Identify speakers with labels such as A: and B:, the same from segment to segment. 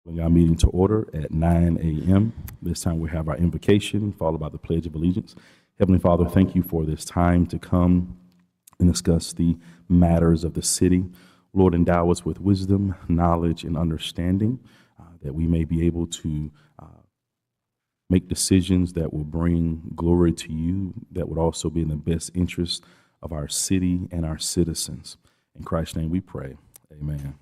A: Bring our meeting to order at 9 a.m. This time we have our invocation followed by the Pledge of Allegiance. Heavenly Father, thank you for this time to come and discuss the matters of the city. Lord, endow us with wisdom, knowledge, and understanding that we may be able to make decisions that will bring glory to you, that would also be in the best interest of our city and our citizens. In Christ's name we pray. Amen.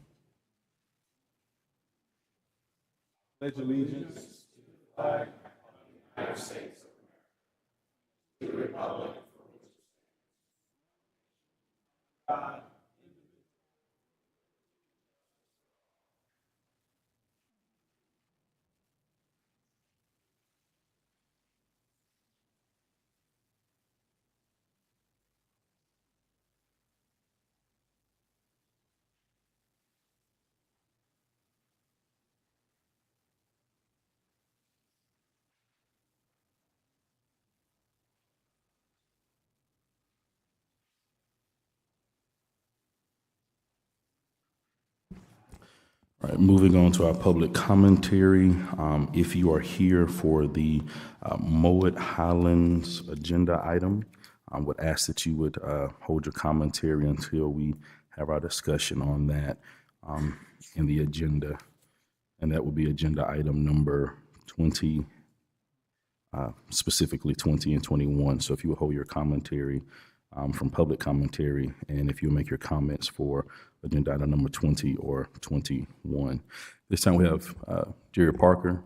A: Pledge allegiance to the flag of the United States of America, to the republic for which it stands, God. All right, moving on to our public commentary. If you are here for the Mowat Highlands agenda item, I would ask that you would hold your commentary until we have our discussion on that in the agenda. And that will be agenda item number 20, specifically 20 and 21. So if you would hold your commentary from public commentary, and if you make your comments for agenda item number 20 or 21. This time we have Jerry Parker.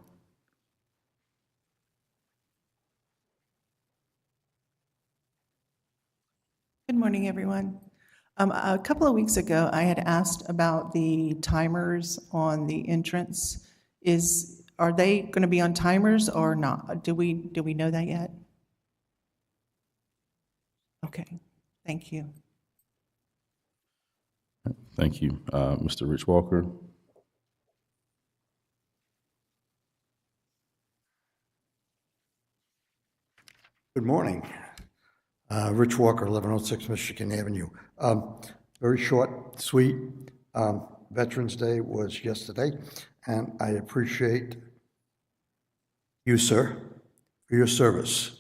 B: Good morning, everyone. A couple of weeks ago, I had asked about the timers on the entrance. Are they going to be on timers or not? Do we know that yet? Okay, thank you.
A: Thank you. Mr. Rich Walker.
C: Good morning. Rich Walker, 1106 Michigan Avenue. Very short, sweet. Veterans Day was yesterday, and I appreciate you, sir, for your service.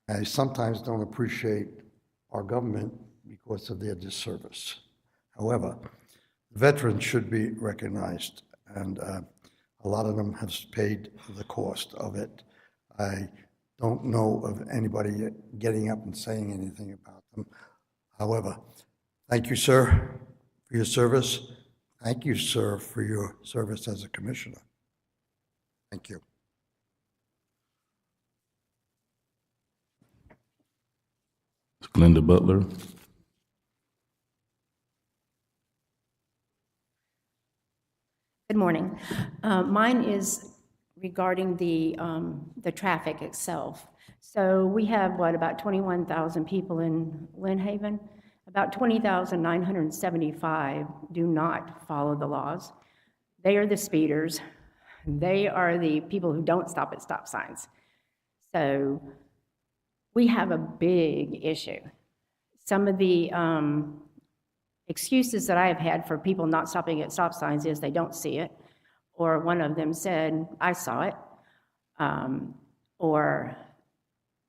C: I sometimes don't appreciate our government because of their disservice. However, veterans should be recognized, and a lot of them have paid the cost of it. I don't know of anybody getting up and saying anything about them. However, thank you, sir, for your service. Thank you, sir, for your service as a commissioner. Thank you.
A: Glenda Butler.
D: Good morning. Mine is regarding the traffic itself. So we have, about 21,000 people in Lynn Haven. About 20,975 do not follow the laws. They are the speeders. They are the people who don't stop at stop signs. So we have a big issue. Some of the excuses that I have had for people not stopping at stop signs is they don't see it, or one of them said, I saw it, or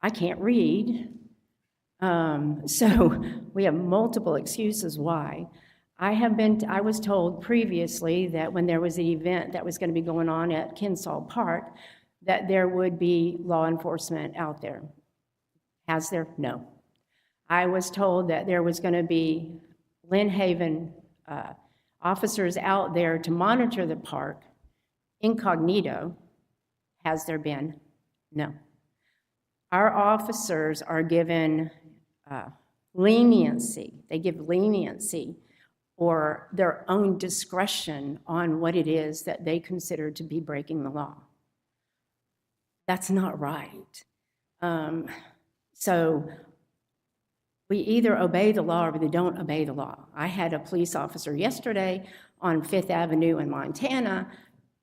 D: I can't read. So we have multiple excuses why. I was told previously that when there was an event that was going to be going on at Kinsall Park, that there would be law enforcement out there. Has there? No. I was told that there was going to be Lynn Haven officers out there to monitor the park incognito. Has there been? No. Our officers are given leniency. They give leniency or their own discretion on what it is that they consider to be breaking the law. That's not right. So we either obey the law or we don't obey the law. I had a police officer yesterday on Fifth Avenue in Montana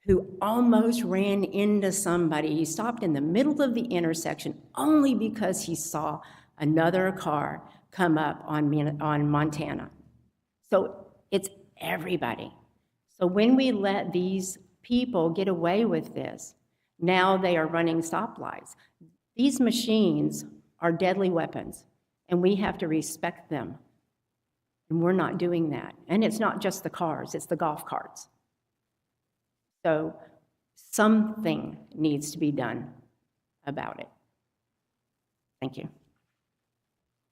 D: who almost ran into somebody. He stopped in the middle of the intersection only because he saw another car come up on Montana. So it's everybody. So when we let these people get away with this, now they are running stoplights. These machines are deadly weapons, and we have to respect them. And we're not doing that. And it's not just the cars, it's the golf carts. So something needs to be done about it. Thank you.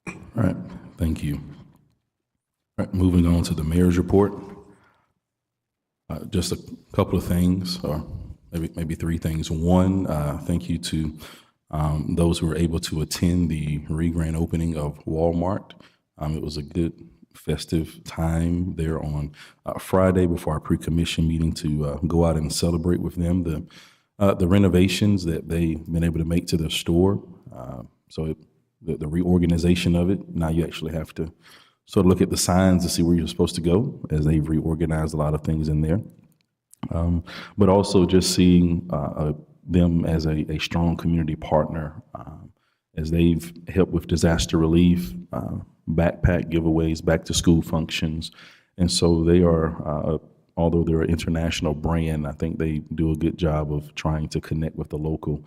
A: All right, thank you. All right, moving on to the mayor's report. Just a couple of things, or maybe three things. One, thank you to those who were able to attend the re-grand opening of Walmart. It was a good festive time there on Friday before our pre-commission meeting to go out and celebrate with them the renovations that they've been able to make to their store. The reorganization of it, now you actually have to sort of look at the signs to see where you're supposed to go, as they've reorganized a lot of things in there. But also just seeing them as a strong community partner, as they've helped with disaster relief, backpack giveaways, back to school functions. And so they are, although they're an international brand, I think they do a good job of trying to connect with the local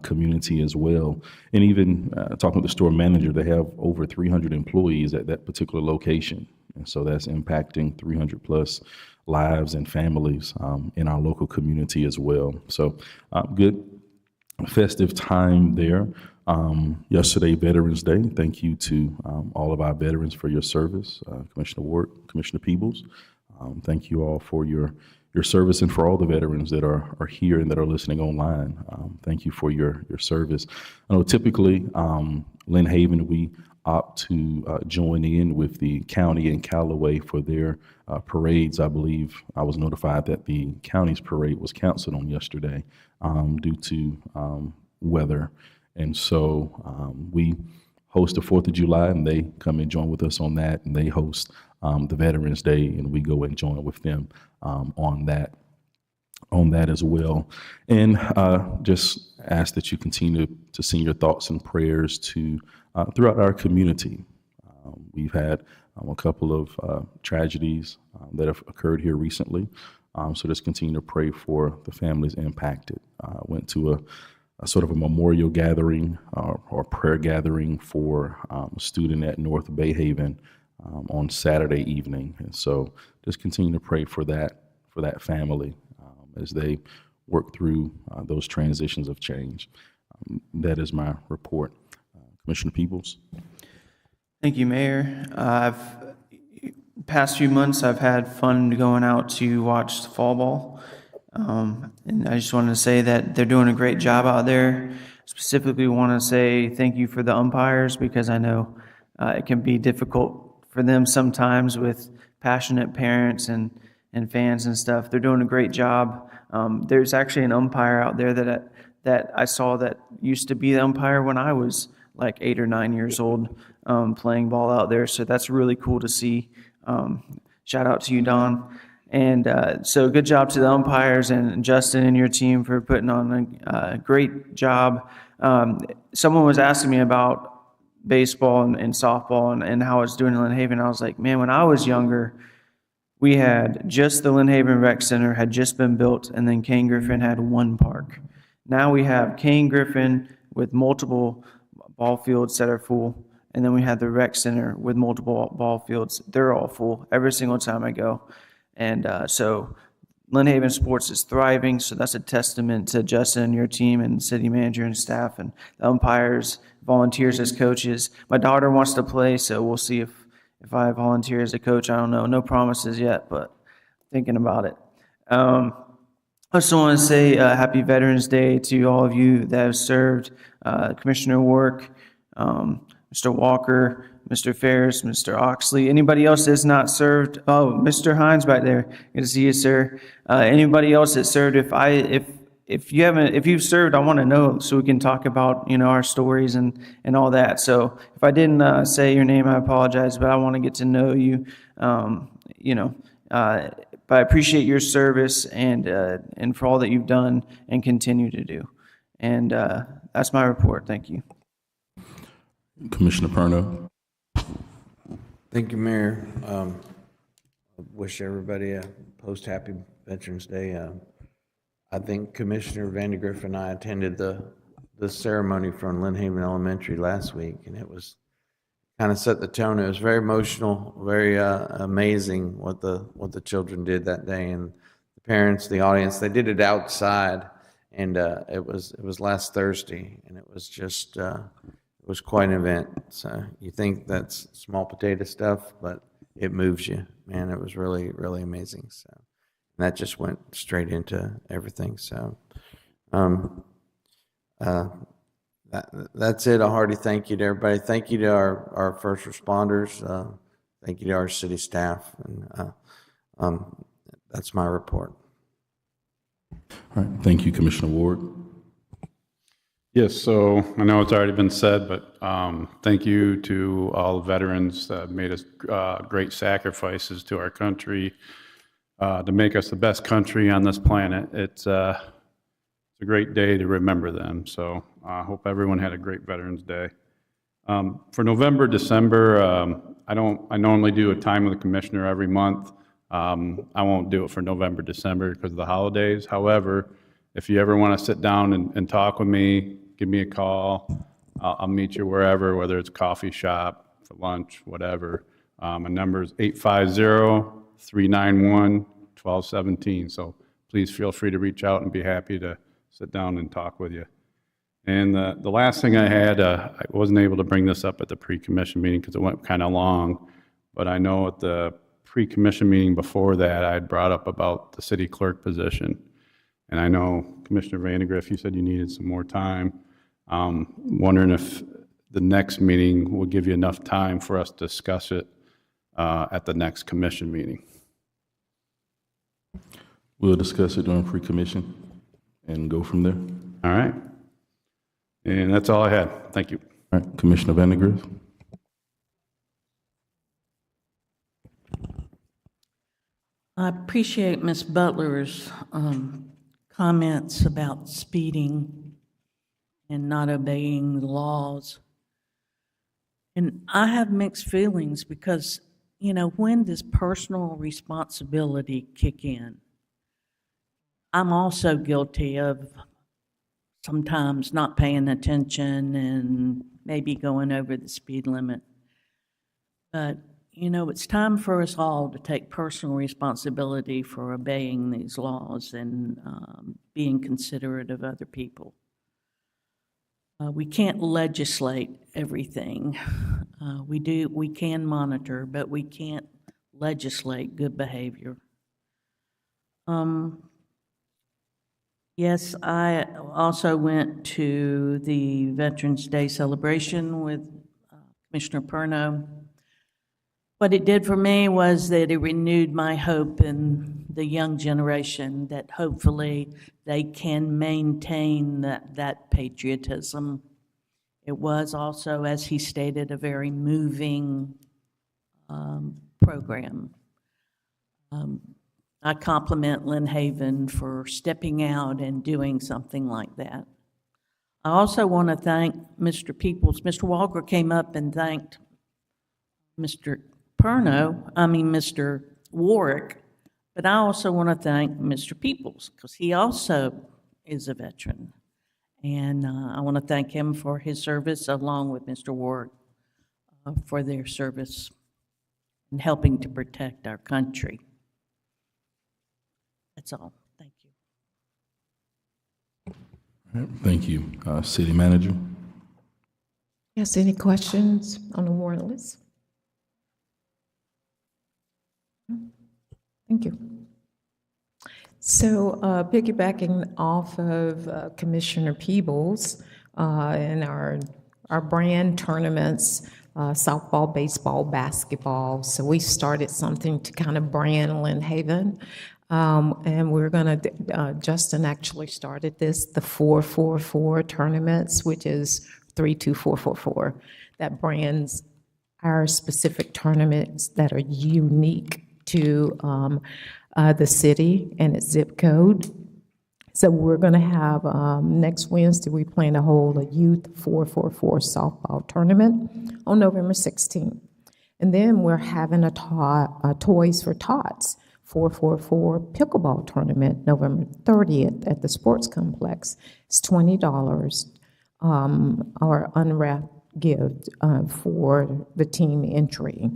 A: community as well. And even talking with the store manager, they have over 300 employees at that particular location. And so that's impacting 300 plus lives and families in our local community as well. So good festive time there. Yesterday, Veterans Day. Thank you to all of our veterans for your service. Commissioner Ward, Commissioner Peebles, thank you all for your service, and for all the veterans that are here and that are listening online. Thank you for your service. I know typically, Lynn Haven, we opt to join in with the county in Callaway for their parades. I believe I was notified that the county's parade was canceled on yesterday due to weather. And so we host the 4th of July, and they come and join with us on that, and they host the Veterans Day, and we go and join with them on that as well. And just ask that you continue to send your thoughts and prayers to throughout our community. We've had a couple of tragedies that have occurred here recently, so just continue to pray for the families impacted. Went to a sort of a memorial gathering or prayer gathering for a student at North Bayhaven on Saturday evening. And so just continue to pray for that family as they work through those transitions of change. That is my report. Commissioner Peebles.
E: Thank you, Mayor. Past few months, I've had fun going out to watch the fall ball. And I just wanted to say that they're doing a great job out there. Specifically want to say thank you for the umpires, because I know it can be difficult for them sometimes with passionate parents and fans and stuff. They're doing a great job. There's actually an umpire out there that I saw that used to be the umpire when I was like 8 or 9 years old, playing ball out there. So that's really cool to see. Shout out to you, Don. And so good job to the umpires and Justin and your team for putting on a great job. Someone was asking me about baseball and softball and how it's doing in Lynn Haven. I was like, man, when I was younger, we had just the Lynn Haven Rec Center had just been built, and then Kane Griffin had one park. Now we have Kane Griffin with multiple ball fields that are full, and then we have the Rec Center with multiple ball fields. They're all full every single time I go. And so Lynn Haven sports is thriving, so that's a testament to Justin and your team and city manager and staff and the umpires, volunteers as coaches. My daughter wants to play, so we'll see if I volunteer as a coach. I don't know. No promises yet, but thinking about it. I also want to say Happy Veterans Day to all of you that have served, Commissioner Work, Mr. Walker, Mr. Ferris, Mr. Oxley. Anybody else that's not served? Oh, Mr. Hines back there. Good to see you, sir. Anybody else that served? If you've served, I want to know so we can talk about our stories and all that. So if I didn't say your name, I apologize, but I want to get to know you. But I appreciate your service and for all that you've done and continue to do. And that's my report. Thank you.
A: Commissioner Perno.
F: Thank you, Mayor. wish everybody a post-Happy Veterans Day. I think Commissioner Vandegrift and I attended the ceremony from Lynn Haven Elementary last week, and it was kind of set the tone. It was very emotional, very amazing what the children did that day, and the parents, the audience. They did it outside, and it was last Thursday, and it was just it was quite an event. So you think that's small potato stuff, but it moves you, man. It was really, really amazing. So and that just went straight into everything. So that's it. A hearty thank you to everybody. Thank you to our first responders. Thank you to our city staff. And that's my report.
A: All right, thank you, Commissioner Ward.
G: Yes, so I know it's already been said, but thank you to all the veterans that made us great sacrifices to our country to make us the best country on this planet. It's a great day to remember them. So I hope everyone had a great Veterans Day. For November, December, I normally do a time with the commissioner every month. I won't do it for November, December because of the holidays. However, if you ever want to sit down and talk with me, give me a call. I'll meet you wherever, whether it's coffee shop, for lunch, whatever. My number is 850-391-1217. So please feel free to reach out and be happy to sit down and talk with you. And the last thing I had, I wasn't able to bring this up at the pre-commission meeting because it went kind of long, but I know at the pre-commission meeting before that, I had brought up about the city clerk position. And I know, Commissioner Vandegrift, you said you needed some more time. Wondering if the next meeting will give you enough time for us to discuss it at the next commission meeting.
A: We'll discuss it during pre-commission and go from there.
G: All right. And that's all I had. Thank you.
A: All right, Commissioner Vandegrift.
H: I appreciate Ms. Butler's comments about speeding and not obeying the laws. And I have mixed feelings because, you know, when does personal responsibility kick in? I'm also guilty of sometimes not paying attention and maybe going over the speed limit. But, you know, it's time for us all to take personal responsibility for obeying these laws and being considerate of other people. We can't legislate everything. We can monitor, but we can't legislate good behavior. Yes, I also went to the Veterans Day celebration with Commissioner Perno. What it did for me was that it renewed my hope in the young generation that hopefully they can maintain that patriotism. It was also, as he stated, a very moving program. I compliment Lynn Haven for stepping out and doing something like that. I also want to thank Mr. Peoples. Mr. Walker came up and thanked Mr. Warwick, but I also want to thank Mr. Peoples because he also is a veteran. And I want to thank him for his service along with Mr. Warwick for their service in helping to protect our country. That's all. Thank you.
A: All right, thank you. City Manager.
I: Yes, any questions on the warrant list? Thank you. So piggybacking off of Commissioner Peebles and our brand tournaments, softball, baseball, basketball. So we started something to kind of brand Lynn Haven. And we're going to, Justin actually started this, the 4-4-4 tournaments, which is 3-2-4-4-4. That brands our specific tournaments that are unique to the city and its zip code. So we're going to have, next Wednesday, we plan to hold a youth 4-4-4 softball tournament on November 16th. And then we're having a Toys for Tots 444 pickleball tournament November 30th at the Sports Complex. It's $20, our unwrapped gift for the team entry.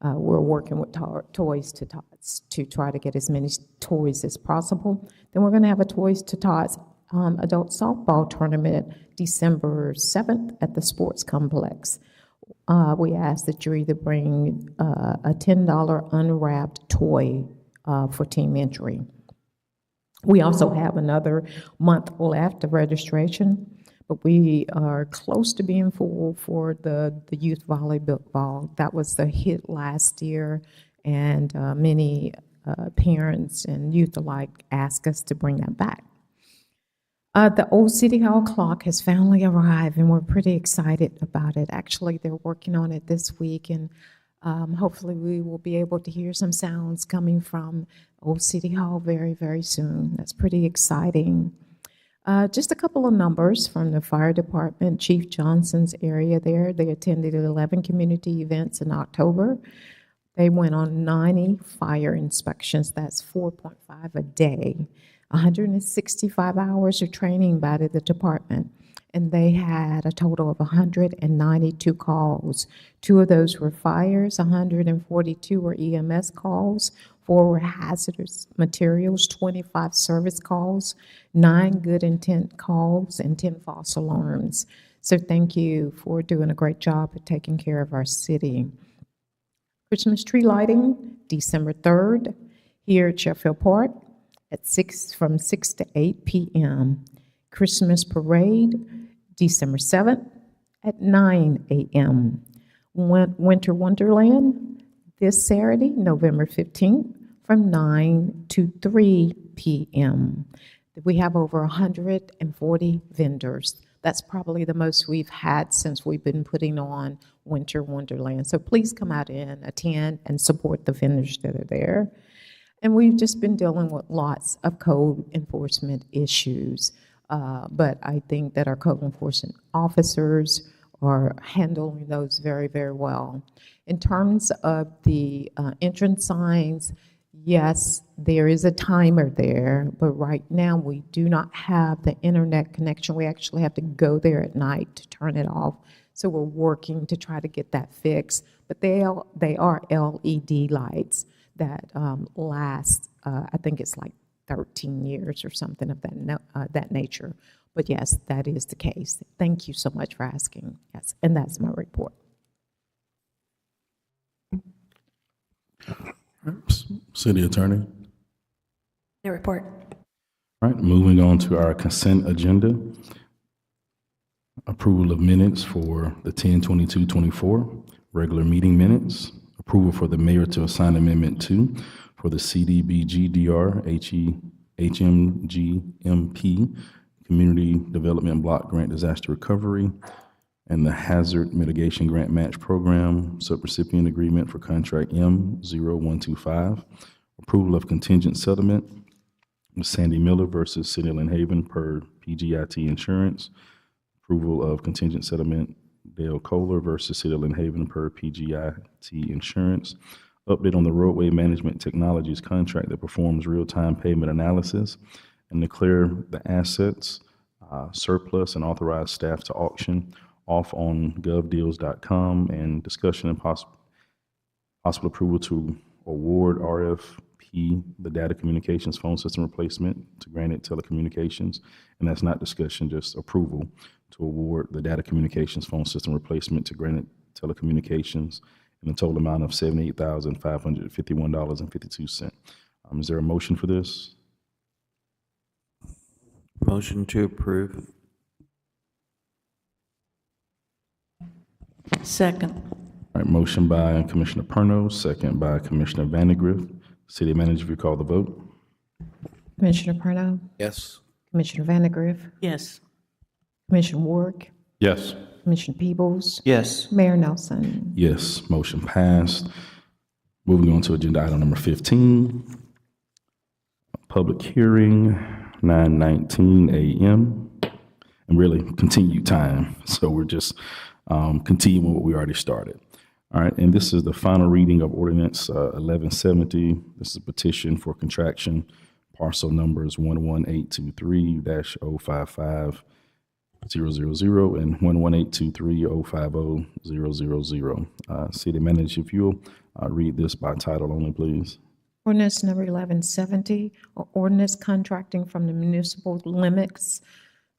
I: We're working with Toys to Tots to try to get as many toys as possible. Then we're going to have a Toys to Tots adult softball tournament December 7th at the Sports Complex. We ask that you either bring a $10 unwrapped toy for team entry. We also have another month left of registration, but we are close to being full for the youth volleyball. That was the hit last year, and many parents and youth alike asked us to bring that back. The old City Hall clock has finally arrived, and we're pretty excited about it. Actually, they're working on it this week, and hopefully we will be able to hear some sounds coming from old City Hall very, very soon. That's pretty exciting. Just a couple of numbers from the fire department, Chief Johnson's area there. They attended 11 community events in October. They went on 90 fire inspections. That's 4.5 a day. 165 hours of training by the department, and they had a total of 192 calls. 2 of those were fires, 142 were EMS calls, 4 were hazardous materials, 25 service calls, 9 good intent calls, and 10 false alarms. So thank you for doing a great job of taking care of our city. Christmas tree lighting, December 3rd, here at Sheffield Park. From 6 to 8 p.m. Christmas parade, December 7th at 9 a.m. Winter Wonderland this Saturday, November 15th, from 9 to 3 p.m. We have over 140 vendors. That's probably the most we've had since we've been putting on Winter Wonderland. So please come out and attend and support the vendors that are there. And we've just been dealing with lots of code enforcement issues. But I think that our code enforcement officers are handling those very, very well. In terms of the entrance signs, yes, there is a timer there, but right now we do not have the internet connection. We actually have to go there at night to turn it off. So we're working to try to get that fixed. But they are LED lights that last, I think it's like 13 years or something of that nature. But yes, that is the case. Thank you so much for asking. Yes, and that's my report.
A: City Attorney.
J: No report.
A: All right, moving on to our consent agenda. Approval of minutes for the 10/22/24 regular meeting minutes. Approval for the mayor to assign Amendment 2 for the CDBG-DR HMGMP Community Development Block Grant Disaster Recovery and the Hazard Mitigation Grant Match Program Subrecipient Agreement for Contract M0125. Approval of contingent settlement with Sandy Miller versus City of Lynn Haven per PGIT Insurance. Approval of contingent settlement Dale Kohler versus City of Lynn Haven per PGIT Insurance. Update on the roadway management technologies contract that performs real-time payment analysis and declare the assets surplus and authorize staff to auction off on govdeals.com, and discussion and possible approval to award RFP the data communications phone system replacement to Granite Telecommunications. And that's not discussion, just approval to award the data communications phone system replacement to Granite Telecommunications in a total amount of $78,551.52. Is there a motion for this?
F: Motion to approve.
H: Second.
A: All right, motion by Commissioner Perno, second by Commissioner Vandegrift. City Manager, if you call the vote.
I: Commissioner Perno,
F: Yes.
I: Commissioner Vandegrift,
H: Yes.
I: Commissioner Warwick,
G: Yes.
I: Commissioner Peebles,
E: Yes.
I: Mayor Nelson.
A: Yes, motion passed. Moving on to agenda item number 15. Public hearing, 9:19 a.m. And really continued time. So we're just continuing what we already started. All right, and this is the final reading of ordinance 1170. This is a petition for contraction, parcel numbers 11823-055 000 and 11823-050 000. City Manager, if you'll read this by title only, please.
I: Ordinance number 1170, or ordinance contracting from the municipal limits,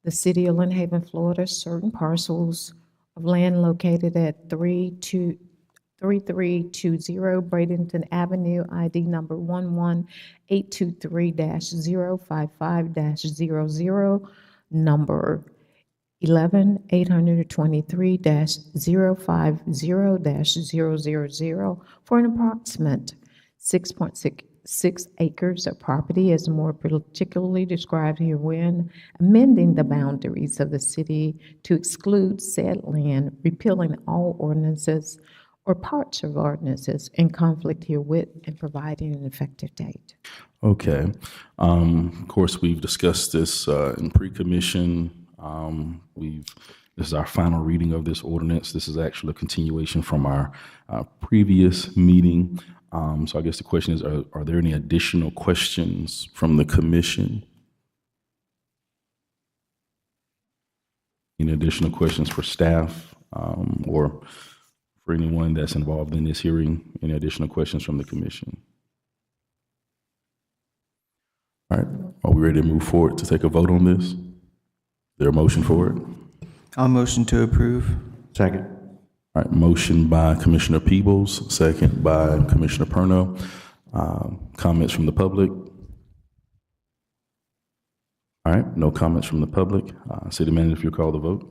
I: the city of Lynn Haven, Florida, certain parcels of land located at 3320 Bradenton Avenue, ID number 11823-055-00, number 11823-050-000, for an approximate 6.66 acres of property as more particularly described herein, amending the boundaries of the city to exclude said land, repealing all ordinances or parts of ordinances in conflict herewith, and providing an effective date.
A: Okay. Of course, we've discussed this in pre-commission. This is our final reading of this ordinance. This is actually a continuation from our previous meeting. So I guess the question is, are there any additional questions from the commission? Any additional questions for staff or for anyone that's involved in this hearing? Any additional questions from the commission? All right, are we ready to move forward to take a vote on this? Is there a motion for it?
E: I'll motion to approve.
F: Second.
A: All right, motion by Commissioner Peebles, second by Commissioner Perno. Comments from the public? All right, no comments from the public. City Manager, if you'll call the vote.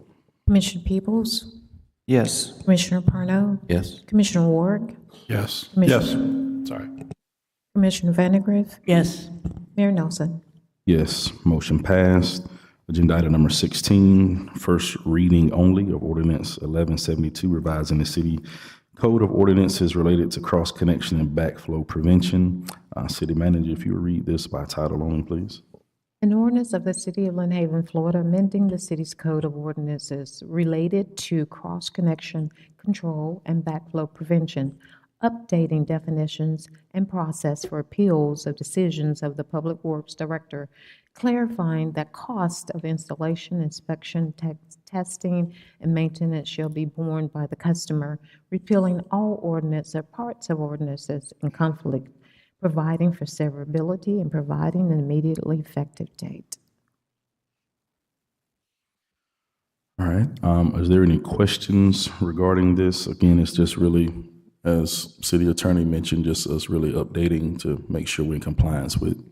I: Commissioner Peebles?
E: Yes.
I: Commissioner Parno?
F: Yes.
I: Commissioner Ward?
G: Yes.
I: Commissioner-
G: Sorry.
I: Commissioner Vandegrift?
H: Yes.
I: Mayor Nelson?
A: Yes, motion passed. Agenda item number 16, first reading only of ordinance 1172, revising the city code of ordinances related to cross connection and backflow prevention. City Manager, if you would read this by title only, please.
I: An ordinance of the City of Lynn Haven, Florida, amending the city's code of ordinances related to cross-connection control and backflow prevention, updating definitions and process for appeals of decisions of the Public Works Director, clarifying that cost of installation, inspection, testing, and maintenance shall be borne by the customer, repealing all ordinance or parts of ordinances in conflict, providing for severability, and providing an immediately effective date.
A: All right, is there any questions regarding this? Again, it's just really, as City Attorney mentioned, just us really updating to make sure we're in compliance with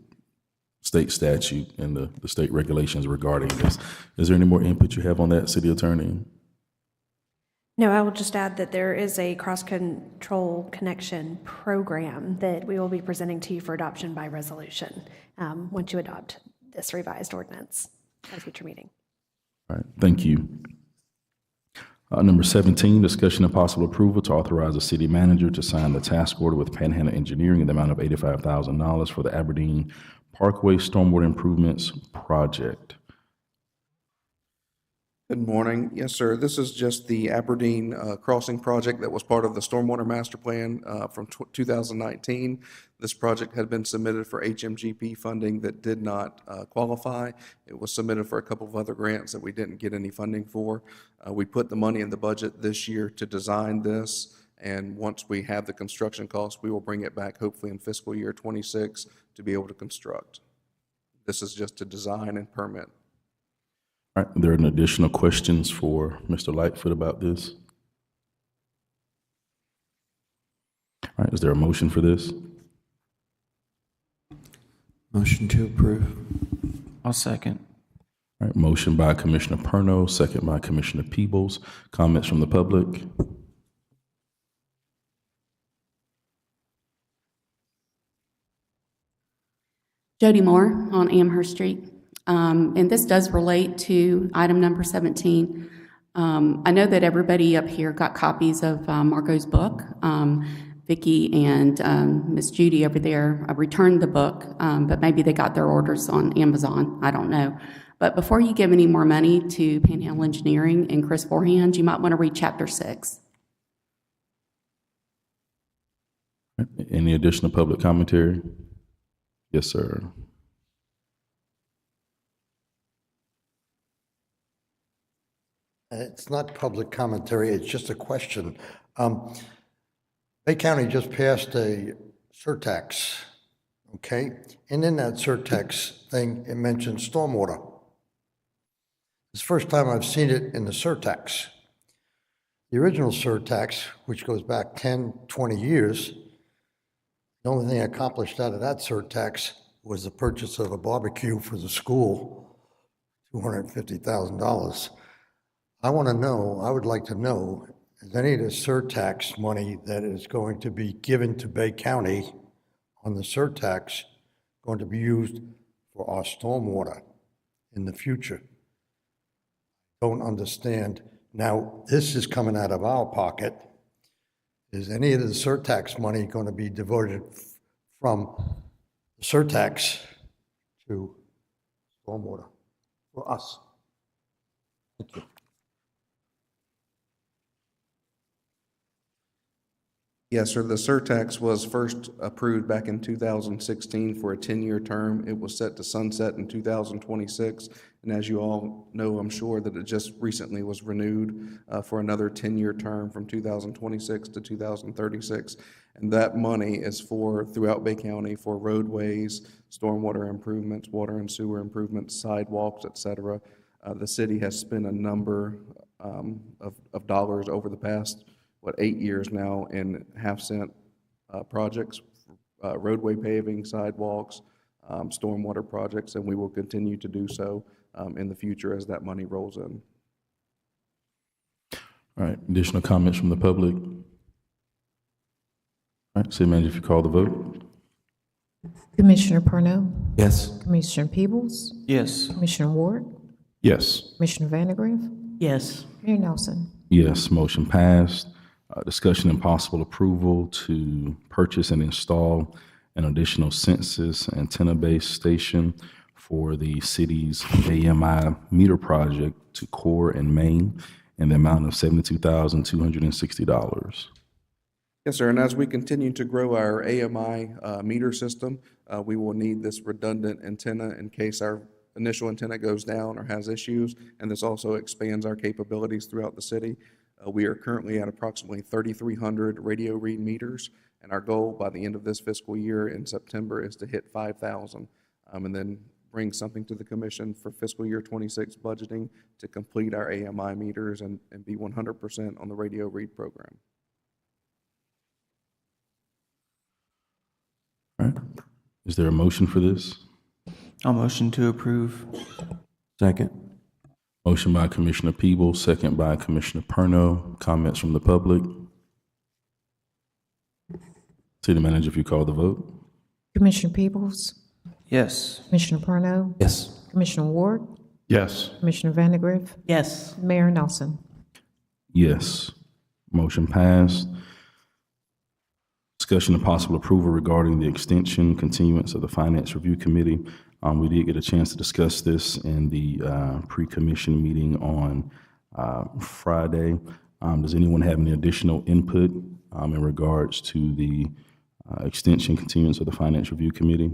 A: state statute and the state regulations regarding this. Is there any more input you have on that, City Attorney?
J: No, I will just add that there is a cross-control connection program that we will be presenting to you for adoption by resolution once you adopt this revised ordinance at a future meeting.
A: All right, thank you. Number 17, discussion and possible approval to authorize the city manager to sign the task order with Panhandle Engineering in the amount of $85,000 for the Aberdeen Parkway Stormwater Improvements Project.
K: Good morning. Yes, sir. This is just the Aberdeen Crossing project that was part of the Stormwater Master Plan from 2019. This project had been submitted for HMGP funding that did not qualify. It was submitted for a couple of other grants that we didn't get any funding for. We put the money in the budget this year to design this, and once we have the construction costs, we will bring it back hopefully in fiscal year 26 to be able to construct. This is just to design and permit.
A: All right, are there any additional questions for Mr. Lightfoot about this? All right, is there a motion for this?
F: Motion to approve.
E: I'll second.
A: All right, motion by Commissioner Perno, second by Commissioner Peebles. Comments from the public?
L: Jody Moore on Amherst Street. And this does relate to item number 17. I know that everybody up here got copies of Margot's book. Vicki and Miss Judy over there returned the book, but maybe they got their orders on Amazon. I don't know. But before you give any more money to Panhandle Engineering and Chris Forehand, you might want to read chapter 6.
A: Any additional public commentary? Yes, sir.
C: It's not public commentary, it's just a question. Bay County just passed a surtax, okay? And in that surtax thing, it mentions stormwater. It's the first time I've seen it in the surtax. The original surtax, which goes back 10, 20 years, the only thing accomplished out of that surtax was the purchase of a barbecue for the school, $250,000. I would like to know, is any of the surtax money that is going to be given to Bay County on the surtax going to be used for our stormwater in the future? Don't understand. Now, this is coming out of our pocket. Is any of the surtax money going to be diverted from the surtax to stormwater for us? Thank you.
K: Yes, sir. The surtax was first approved back in 2016 for a 10-year term. It was set to sunset in 2026. And as you all know, I'm sure that it just recently was renewed for another 10-year term from 2026 to 2036. And that money is for, throughout Bay County, for roadways, stormwater improvements, water and sewer improvements, sidewalks, et cetera. The city has spent a number of dollars over the past 8 years now in half-cent projects, roadway paving, sidewalks, stormwater projects, and we will continue to do so in the future as that money rolls in.
A: All right, additional comments from the public? All right, City Manager, if you call the vote.
I: Commissioner Parnell,
F: Yes.
I: Commissioner Peebles,
E: Yes.
I: Commissioner Ward,
A: Yes.
I: Commissioner Vandegrift,
H: Yes.
I: Mayor Nelson.
A: Yes, motion passed. Discussion and possible approval to purchase and install an additional census antenna-based station for the city's AMI meter project to Core and Main in the amount of $72,260.
K: Yes, sir. And as we continue to grow our AMI meter system, we will need this redundant antenna in case our initial antenna goes down or has issues. And this also expands our capabilities throughout the city. We are currently at approximately 3,300 radio read meters, and our goal by the end of this fiscal year in September is to hit 5,000, and then bring something to the commission for fiscal year 26 budgeting to complete our AMI meters and be 100% on the radio read program.
A: All right. Is there a motion for this?
E: I'll motion to approve.
F: Second.
A: Motion by Commissioner Peebles, second by Commissioner Perno. Comments from the public? City Manager, if you call the vote.
I: Commissioner Peebles,
E: Yes.
I: Commissioner Parnell,
F: Yes.
I: Commissioner Ward,
G: Yes.
I: Commissioner Vandegrift,
H: Yes.
I: Mayor Nelson.
A: Yes. Motion passed. Discussion and possible approval regarding the extension continuance of the Finance Review Committee. We did get a chance to discuss this in the pre-commission meeting on Friday. Does anyone have any additional input in regards to the extension continuance of the Finance Review Committee?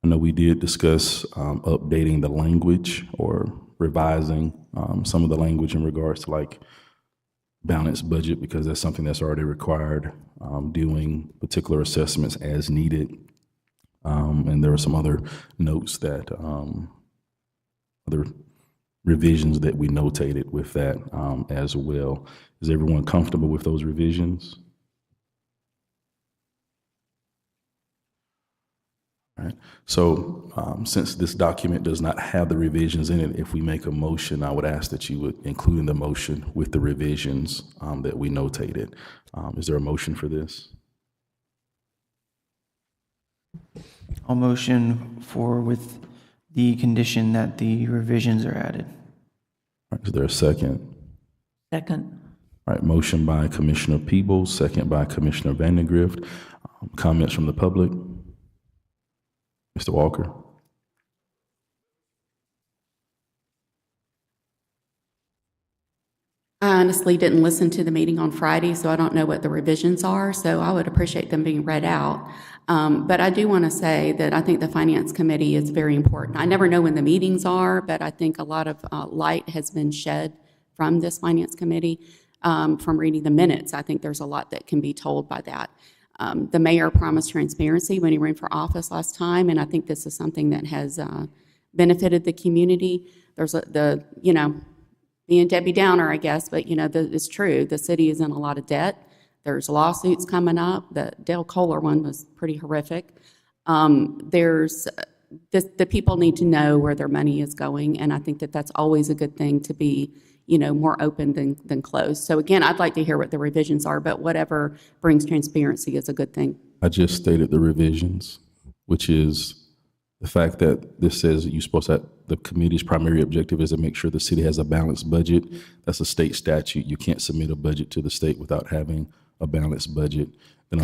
A: I know we did discuss updating the language or revising some of the language in regards to like balanced budget, because that's something that's already required, doing particular assessments as needed. And there are some other notes that, other revisions that we notated with that as well. Is everyone comfortable with those revisions? All right. So since this document does not have the revisions in it, if we make a motion, I would ask that you would include in the motion with the revisions that we notated. Is there a motion for this?
E: I'll motion for with the condition that the revisions are added.
A: All right, is there a second?
H: Second.
A: All right, motion by Commissioner Peebles, second by Commissioner Vandegrift. Comments from the public? Mr. Walker?
L: I honestly didn't listen to the meeting on Friday, so I don't know what the revisions are, so I would appreciate them being read out. But I do want to say that I think the Finance Committee is very important. I never know when the meetings are, but I think a lot of light has been shed from this Finance Committee. From reading the minutes, I think there's a lot that can be told by that. The mayor promised transparency when he ran for office last time, and I think this is something that has benefited the community. There's being Debbie Downer, I guess, but it's true. The city is in a lot of debt. There's lawsuits coming up. The Dale Kohler one was pretty horrific. The people need to know where their money is going, and I think that that's always a good thing to be, more open than closed. So again, I'd like to hear what the revisions are, but whatever brings transparency is a good thing.
A: I just stated the revisions, which is the fact that this says that you're supposed to, the committee's primary objective is to make sure the city has a balanced budget. That's a state statute. You can't submit a budget to the state without having a balanced budget. And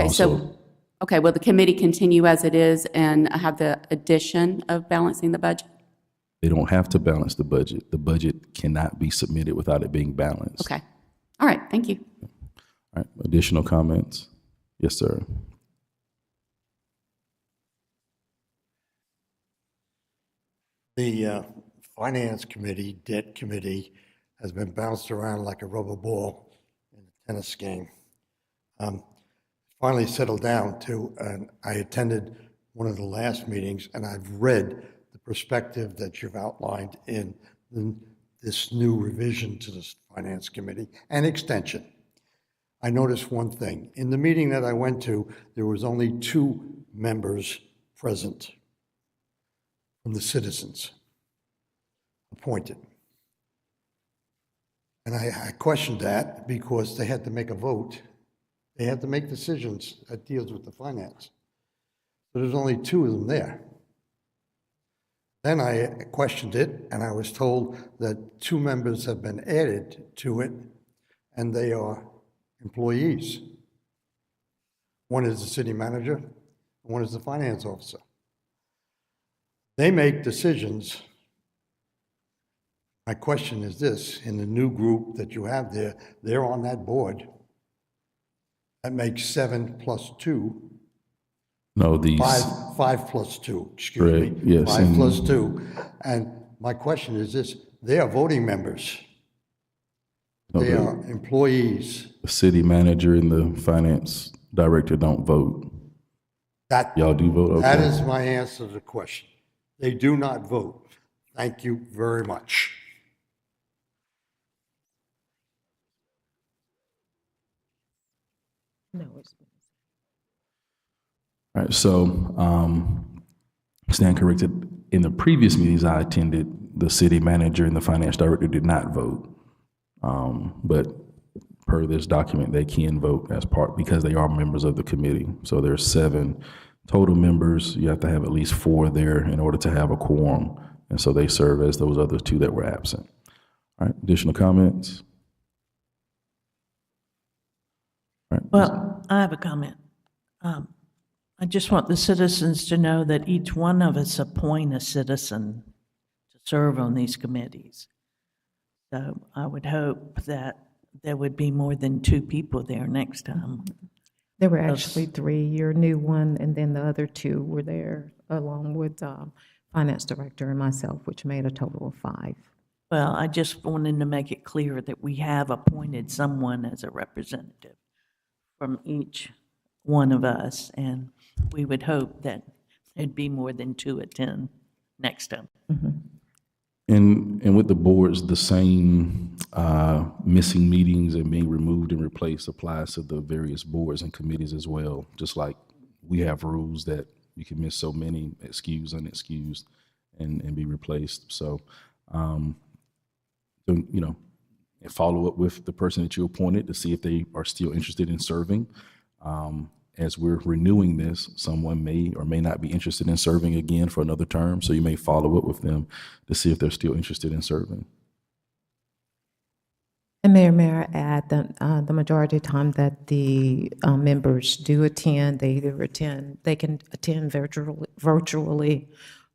L: Okay, will the committee continue as it is and have the addition of balancing the budget?
A: They don't have to balance the budget. The budget cannot be submitted without it being balanced.
L: Okay. All right, thank you.
A: All right, additional comments? Yes, sir.
C: The Finance Committee, Debt Committee, has been bounced around like a rubber ball in a tennis game. Finally settled down to, and I attended one of the last meetings, and I've read the perspective that you've outlined in this new revision to the Finance Committee and extension. I noticed one thing. In the meeting that I went to, there was only 2 members present from the citizens appointed. And I questioned that because they had to make a vote. They had to make decisions that deals with the finance. So there's only 2 of them there. Then I questioned it, and I was told that 2 members have been added to it, and they are employees. One is the city manager, and one is the finance officer. They make decisions. My question is this: in the new group that you have there, they're on that board. That makes 7 plus 2.
A: No, these.
C: 5 plus 2, excuse me.
A: Yes,
C: 5 plus 2. And my question is this: they are voting members. They are employees.
A: The city manager and the finance director don't vote. Y'all do vote? Okay.
C: That is my answer to the question. They do not vote. Thank you very much.
I: No,
A: All right, so stand corrected. In the previous meetings I attended, the city manager and the finance director did not vote. But per this document, they can vote as part, because they are members of the committee. So there's 7 total members. You have to have at least 4 there in order to have a quorum. And so they serve as those other 2 that were absent. All right, additional comments? All right.
H: Well, I have a comment. I just want the citizens to know that each one of us appoint a citizen to serve on these committees. So I would hope that there would be more than 2 people there next time.
I: there were actually 3, your new one, and then the other 2 were there along with finance director and myself, which made a total of 5.
H: Well, I just wanted to make it clear that we have appointed someone as a representative from each one of us, and we would hope that there'd be more than 2 attend next time.
I: Mm-hmm.
A: And with the boards, the same missing meetings and being removed and replaced applies to the various boards and committees as well. Just like we have rules that you can miss so many, excused, unexcused, and be replaced. So, follow up with the person that you appointed to see if they are still interested in serving. As we're renewing this, someone may or may not be interested in serving again for another term, so you may follow up with them to see if they're still interested in serving.
I: And Mayor, may I add that the majority of the time that the members do attend, they can attend virtually,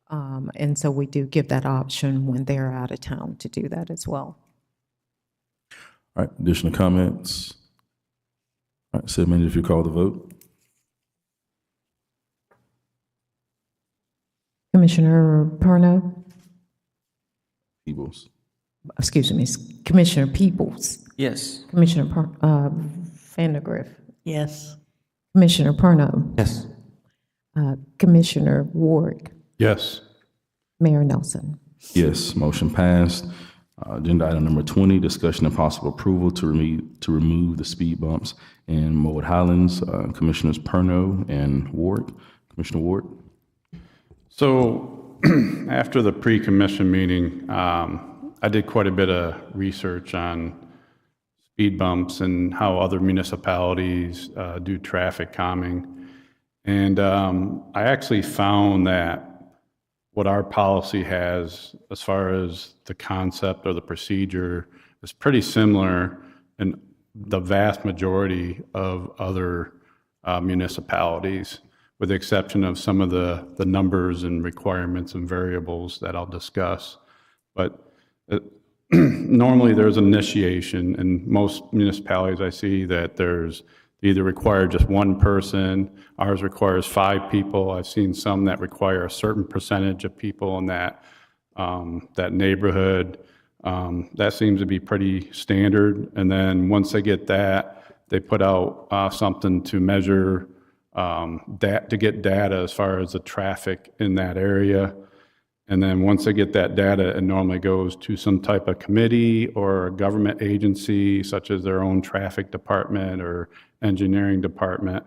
I: and so we do give that option when they're out of town to do that as well.
A: All right, additional comments? All right, City Manager, if you call the vote.
I: Commissioner Perno,
A: Peebles.
I: excuse me, Commissioner Peoples,
E: Yes.
I: Commissioner Vandergriff,
H: Yes.
I: Commissioner Perno,
F: Yes.
I: Commissioner Ward,
G: Yes.
I: Mayor Nelson.
A: Yes, motion passed. Agenda item number 20, discussion and possible approval to remove the speed bumps in Mowat Highlands. Commissioners Perno and Ward. Commissioner Ward.
G: So after the pre-commission meeting, I did quite a bit of research on speed bumps and how other municipalities do traffic calming. And I actually found that what our policy has as far as the concept or the procedure is pretty similar in the vast majority of other municipalities, with the exception of some of the numbers and requirements and variables that I'll discuss. But normally there's initiation, and most municipalities I see that there's either require just one person. Ours requires 5 people. I've seen some that require a certain percentage of people in that neighborhood. That seems to be pretty standard. And then once they get that, they put out something to measure to get data as far as the traffic in that area. And then once they get that data, it normally goes to some type of committee or a government agency, such as their own traffic department or engineering department.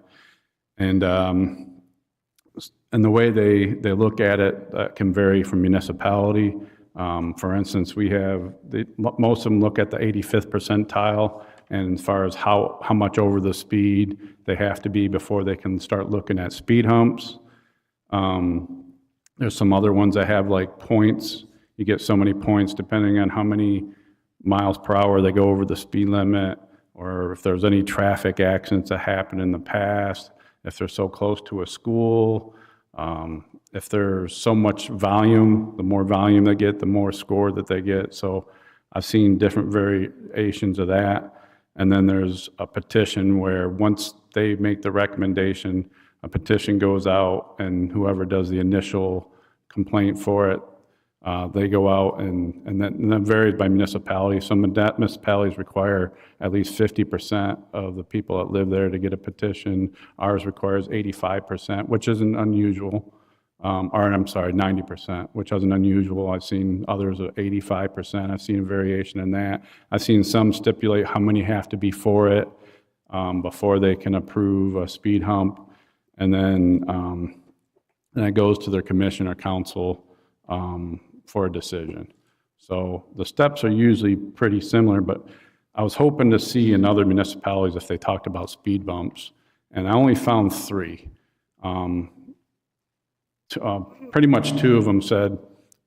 G: And the way they look at it can vary from municipality. For instance, most of them look at the 85th percentile, and as far as how much over the speed they have to be before they can start looking at speed humps. There's some other ones that have like points. You get so many points depending on how many miles per hour they go over the speed limit, or if there's any traffic accidents that happened in the past, if they're so close to a school, if there's so much volume, the more volume they get, the more score that they get. So I've seen different variations of that. And then there's a petition where once they make the recommendation, a petition goes out, and whoever does the initial complaint for it, they go out, and that varies by municipality. Some municipalities require at least 50% of the people that live there to get a petition. Ours requires 85%, which isn't unusual. Or I'm sorry, 90%, which isn't unusual. I've seen others of 85%. I've seen a variation in that. I've seen some stipulate how many have to be for it before they can approve a speed hump. And then it goes to their commission or council for a decision. So the steps are usually pretty similar, but I was hoping to see in other municipalities if they talked about speed bumps, and I only found 3. Pretty much 2 of them said,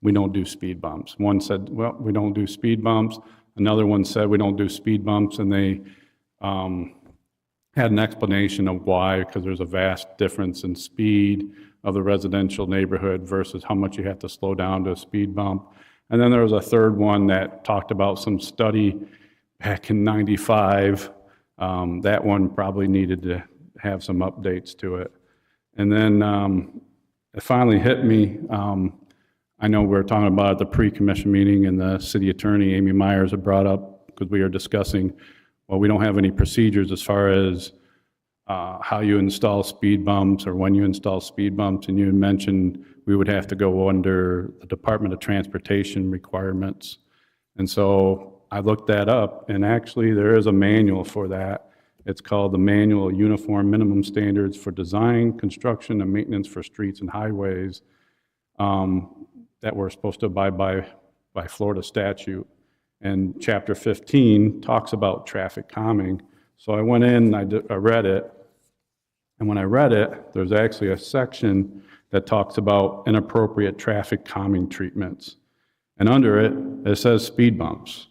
G: we don't do speed bumps. One said, well, we don't do speed bumps. Another one said, we don't do speed bumps, and they had an explanation of why, because there's a vast difference in speed of the residential neighborhood versus how much you have to slow down to a speed bump. And then there was a third one that talked about some study back in '95. That one probably needed to have some updates to it. And then it finally hit me. I know we were talking about at the pre-commission meeting, and the city attorney, Amy Myers, had brought up, because we were discussing, well, we don't have any procedures as far as how you install speed bumps or when you install speed bumps. And you had mentioned we would have to go under the Department of Transportation requirements. And so I looked that up, and actually there is a manual for that. It's called the Manual of Uniform Minimum Standards for Design, Construction, and Maintenance for Streets and Highways that we're supposed to abide by Florida statute. And Chapter 15 talks about traffic calming. So I went in and I read it. And when I read it, there's actually a section that talks about inappropriate traffic calming treatments. And under it, it says speed bumps.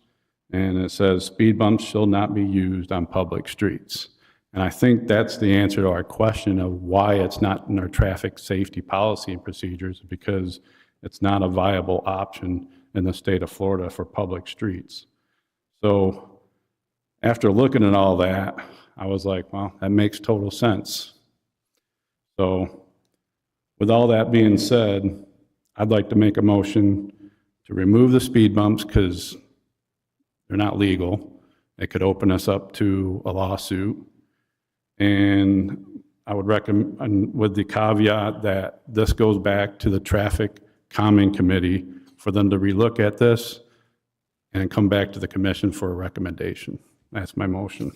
G: And it says speed bumps shall not be used on public streets. And I think that's the answer to our question of why it's not in our traffic safety policy and procedures, because it's not a viable option in the state of Florida for public streets. So after looking at all that, I was like, well, that makes total sense. So with all that being said, I'd like to make a motion to remove the speed bumps because they're not legal. It could open us up to a lawsuit. And I would recommend, with the caveat that this goes back to the Traffic Calming Committee for them to relook at this and come back to the commission for a recommendation. That's my motion.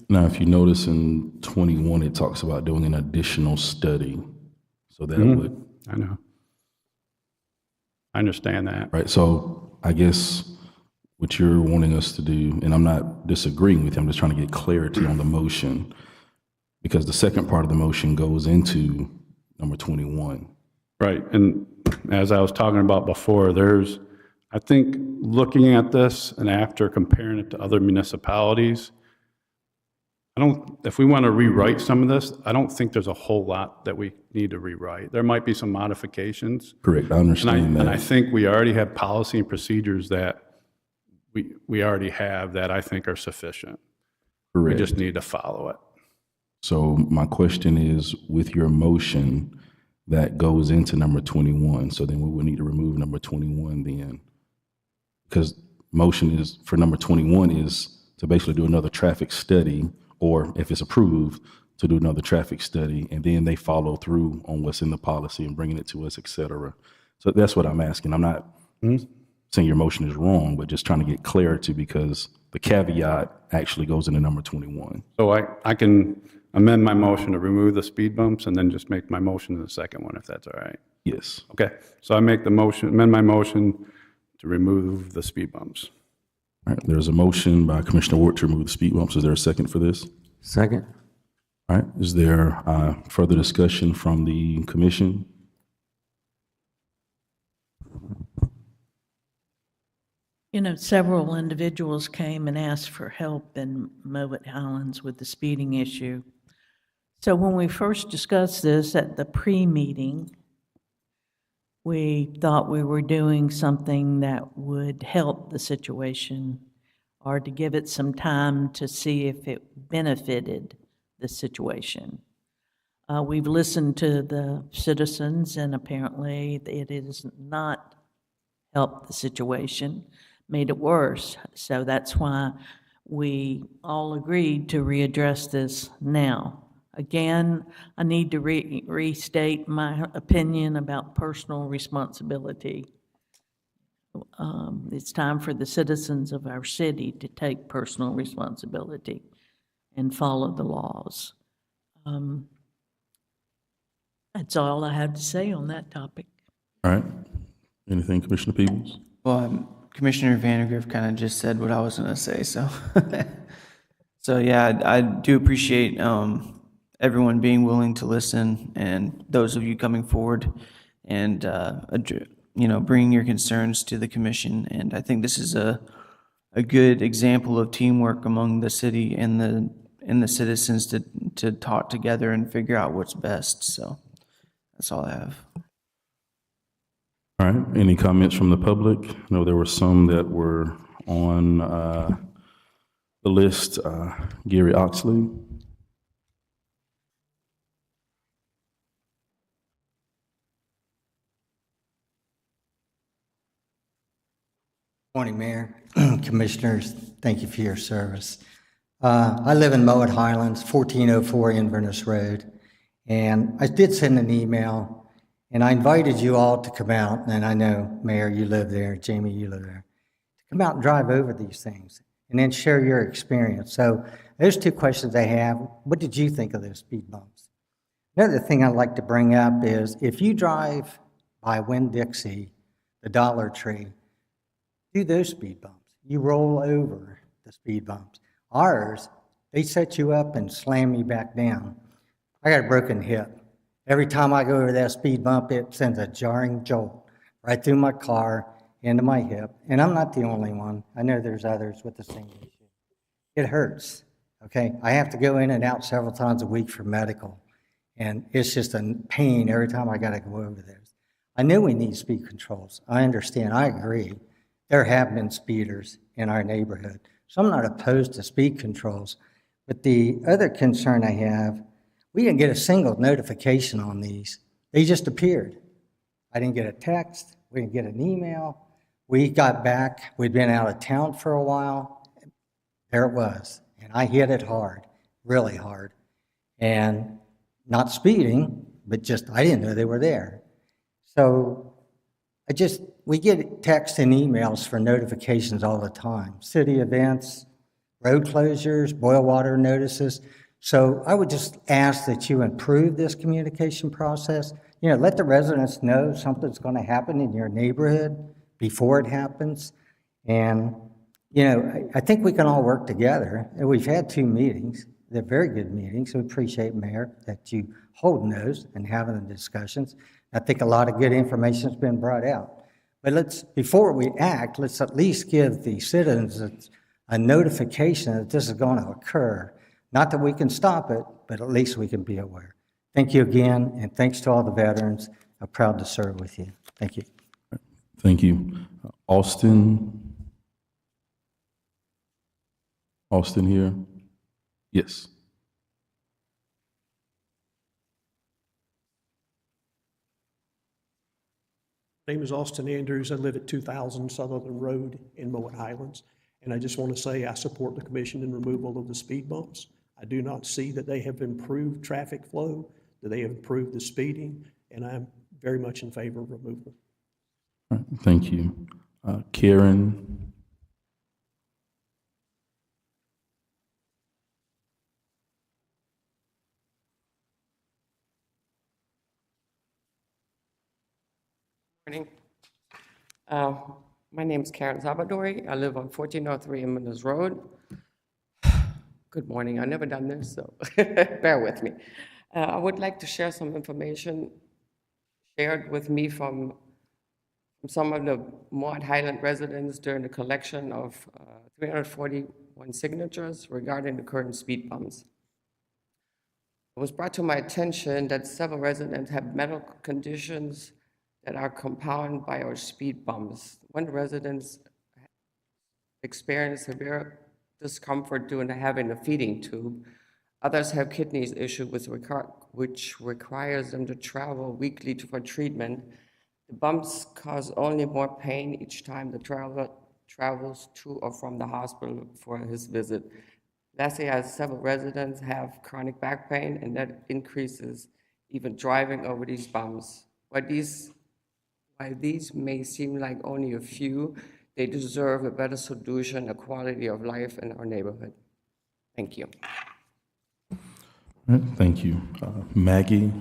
A: Now, if you notice in 21, it talks about doing an additional study. So that would,
G: I know. I understand that.
A: right? So I guess what you're wanting us to do, and I'm not disagreeing with you, I'm just trying to get clarity on the motion, because the second part of the motion goes into number 21.
G: Right, and as I was talking about before, I think looking at this and after comparing it to other municipalities, if we want to rewrite some of this, I don't think there's a whole lot that we need to rewrite. There might be some modifications.
A: Correct, I understand that.
G: And I think we already have policy and procedures that we already have that I think are sufficient.
A: Correct.
G: We just need to follow it.
A: So my question is, with your motion, that goes into number 21, so then we would need to remove number 21 then. Because motion is, for number 21 is to basically do another traffic study, or if it's approved, to do another traffic study, and then they follow through on what's in the policy and bringing it to us, et cetera. So that's what I'm asking. I'm not saying your motion is wrong, but just trying to get clarity, because the caveat actually goes into number 21.
G: So I can amend my motion to remove the speed bumps and then just make my motion in the second one, if that's all right.
A: Yes.
G: Okay, so I amend my motion to remove the speed bumps.
A: All right, there's a motion by Commissioner Ward to remove the speed bumps. Is there a second for this?
F: Second.
A: All right, is there further discussion from the commission?
H: You know, several individuals came and asked for help in Mowat Highlands with the speeding issue. So when we first discussed this at the pre-meeting, we thought we were doing something that would help the situation, or to give it some time to see if it benefited the situation. We've listened to the citizens, and apparently it has not helped the situation, made it worse. So that's why we all agreed to readdress this now. Again, I need to restate my opinion about personal responsibility. It's time for the citizens of our city to take personal responsibility and follow the laws. That's all I have to say on that topic.
A: All right. Anything, Commissioner Peebles?
E: Well, Commissioner Vandergriff kind of just said what I was going to say, so. So, yeah, I do appreciate everyone being willing to listen, and those of you coming forward and, bringing your concerns to the commission. And I think this is a good example of teamwork among the city and the citizens to talk together and figure out what's best. So that's all I have.
A: All right. Any comments from the public? I know there were some that were on the list. Gary Oxley.
M: Morning, Mayor, Commissioners. Thank you for your service. I live in Mowat Highlands, 1404 Inverness Road, and I did send an email, and I invited you all to come out, and I know, Mayor, you live there, Jamie, you live there, to come out and drive over these things, and then share your experience. So there's two questions I have. What did you think of those speed bumps? Another thing I'd like to bring up is, if you drive by Winn-Dixie, the Dollar Tree, do those speed bumps. You roll over the speed bumps. Ours, they set you up and slam you back down. I got a broken hip. Every time I go over that speed bump, it sends a jarring jolt right through my car, into my hip. And I'm not the only one. I know there's others with the same issue. It hurts, okay? I have to go in and out several times a week for medical. And it's just a pain every time I got to go over those. I know we need speed controls. I understand. I agree. There have been speeders in our neighborhood. So I'm not opposed to speed controls. But the other concern I have, we didn't get a single notification on these. They just appeared. I didn't get a text. We didn't get an email. We got back. We'd been out of town for a while. There it was. And I hit it hard, really hard. And not speeding, but just I didn't know they were there. So we get texts and emails for notifications all the time. City events, road closures, boil water notices. So I would just ask that you improve this communication process. Let the residents know something's going to happen in your neighborhood before it happens. And, I think we can all work together. And we've had 2 meetings. They're very good meetings. We appreciate, Mayor, that you holding those and having the discussions. I think a lot of good information has been brought out. But before we act, let's at least give the citizens a notification that this is going to occur. Not that we can stop it, but at least we can be aware. Thank you again, and thanks to all the veterans. I'm proud to serve with you. Thank you.
A: Thank you. Austin here? Yes.
N: My name is Austin Andrews. I live at 2000 Sutherland Road in Mowat Highlands. And I just want to say I support the commission in removal of the speed bumps. I do not see that they have improved traffic flow, that they have improved the speeding, and I'm very much in favor of removal.
A: All right, thank you. Karen?
O: Morning. My name is Karen Zabadori. I live on 1403 Inverness Road. Good morning. I've never done this, so bear with me. I would like to share some information shared with me from some of the Mowat Highland residents during the collection of 341 signatures regarding the current speed bumps. It was brought to my attention that several residents have medical conditions that are compounded by our speed bumps. One resident experienced severe discomfort due to having a feeding tube. Others have kidneys issue which requires them to travel weekly for treatment. The bumps cause only more pain each time the traveler travels to or from the hospital for his visit. Lastly, as several residents have chronic back pain, and that increases even driving over these bumps. While these may seem like only a few, they deserve a better solution, a quality of life in our neighborhood. Thank you.
A: All right, thank you. Maggie?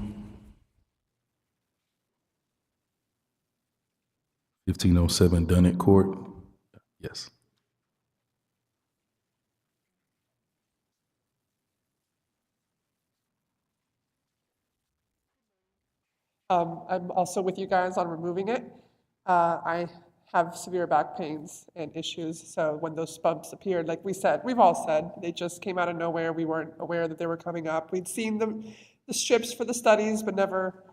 A: 1507 Dunnett Court. Yes.
P: I'm also with you guys on removing it. I have severe back pains and issues, so when those bumps appeared, like we've all said, they just came out of nowhere. We weren't aware that they were coming up. We'd seen the strips for the studies, but never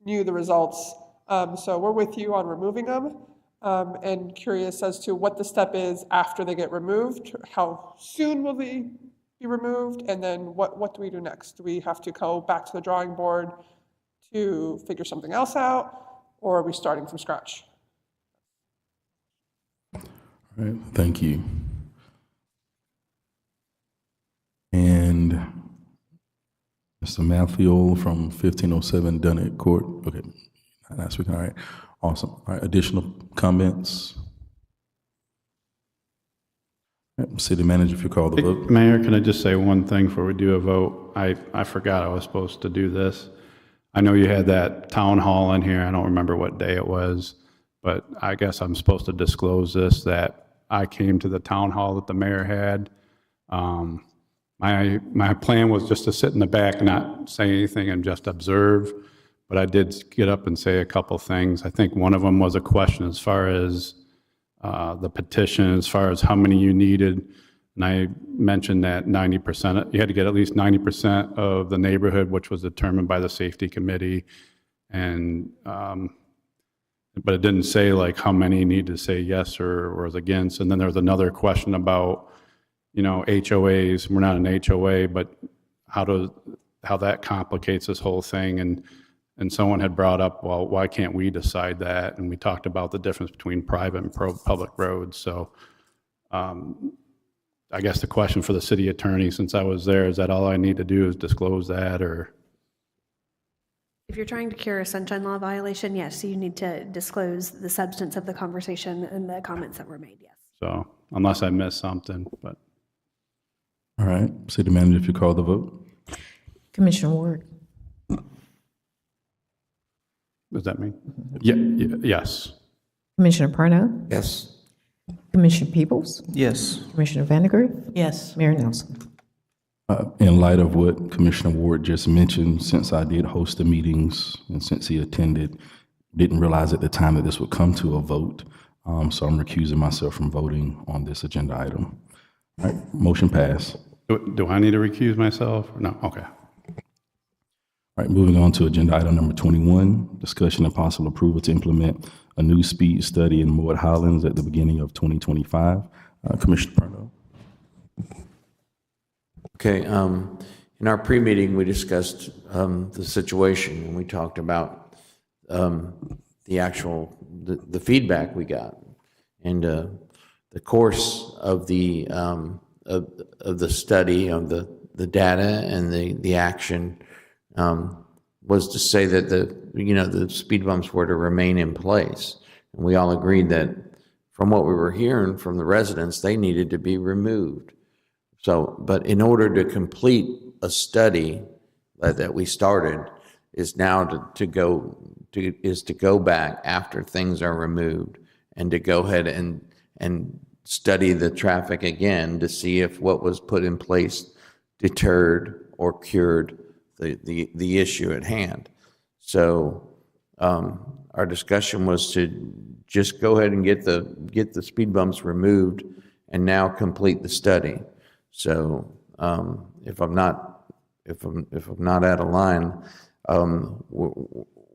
P: knew the results. So we're with you on removing them, and curious as to what the step is after they get removed. How soon will they be removed, and then what do we do next? Do we have to go back to the drawing board to figure something else out, or are we starting from scratch?
A: All right, thank you. And Mr. Matthew from 1507 Dunnett Court. Okay, not speaking. All right, awesome. All right, additional comments? All right, City Manager, if you call the vote.
G: Mayor, can I just say one thing before we do a vote? I forgot I was supposed to do this. I know you had that town hall in here. I don't remember what day it was, but I guess I'm supposed to disclose this, that I came to the town hall that the mayor had. My plan was just to sit in the back and not say anything and just observe, but I did get up and say a couple things. I think one of them was a question as far as the petition, as far as how many you needed. And I mentioned that 90%, you had to get at least 90% of the neighborhood, which was determined by the safety committee. And, but it didn't say like how many needed to say yes or was against. And then there was another question about HOAs, we're not an HOA, but how that complicates this whole thing. And someone had brought up, well, why can't we decide that? And we talked about the difference between private and public roads. So I guess the question for the city attorney, since I was there, is that all I need to do is disclose that, or?
J: If you're trying to cure a sunshine law violation, yes, you need to disclose the substance of the conversation and the comments that were made, yes.
G: So unless I missed something, but.
A: All right, city manager, if you call the vote.
I: Commissioner Ward,
G: Does that mean? Yes.
I: Commissioner Parno,
F: Yes.
I: Commissioner Peebles,
E: Yes.
I: Commissioner Vandegrift,
H: Yes.
I: Mayor Nelson.
A: In light of what Commissioner Ward just mentioned, since I did host the meetings and since he attended, didn't realize at the time that this would come to a vote. So I'm recusing myself from voting on this agenda item. All right, motion passed.
G: Do I need to recuse myself? No, okay.
A: All right, moving on to agenda item number 21, discussion and possible approval to implement a new speed study in Mowat Highlands at the beginning of 2025. Commissioner Parno.
F: Okay, in our pre-meeting, we discussed the situation, and we talked about the actual, the feedback we got. And the course of the study, of the data and the action was to say that the speed bumps were to remain in place. And we all agreed that from what we were hearing from the residents, they needed to be removed. So, but in order to complete a study that we started is now to go back after things are removed and to go ahead and study the traffic again to see if what was put in place deterred or cured the issue at hand. So our discussion was to just go ahead and get the speed bumps removed and now complete the study. So if I'm not out of line,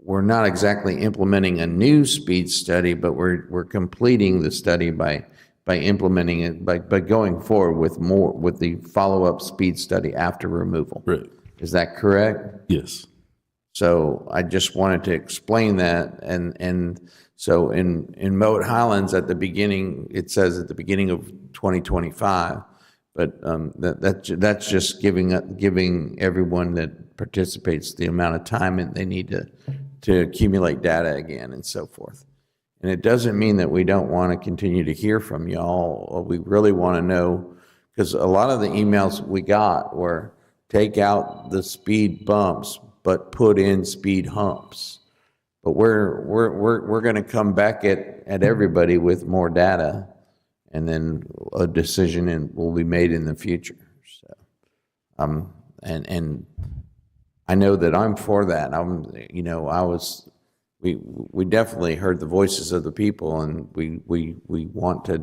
F: we're not exactly implementing a new speed study, but we're completing the study by implementing it by going forward with the follow-up speed study after removal.
A: Right.
F: Is that correct?
A: Yes.
F: So I just wanted to explain that, and so in Mowat Highlands at the beginning, it says at the beginning of 2025, but that's just giving everyone that participates the amount of time and they need to accumulate data again and so forth. And it doesn't mean that we don't want to continue to hear from y'all. We really want to know, because a lot of the emails we got were take out the speed bumps, but put in speed humps. But we're going to come back at everybody with more data, and then a decision will be made in the future. So, and I know that I'm for that. We definitely heard the voices of the people, and we want to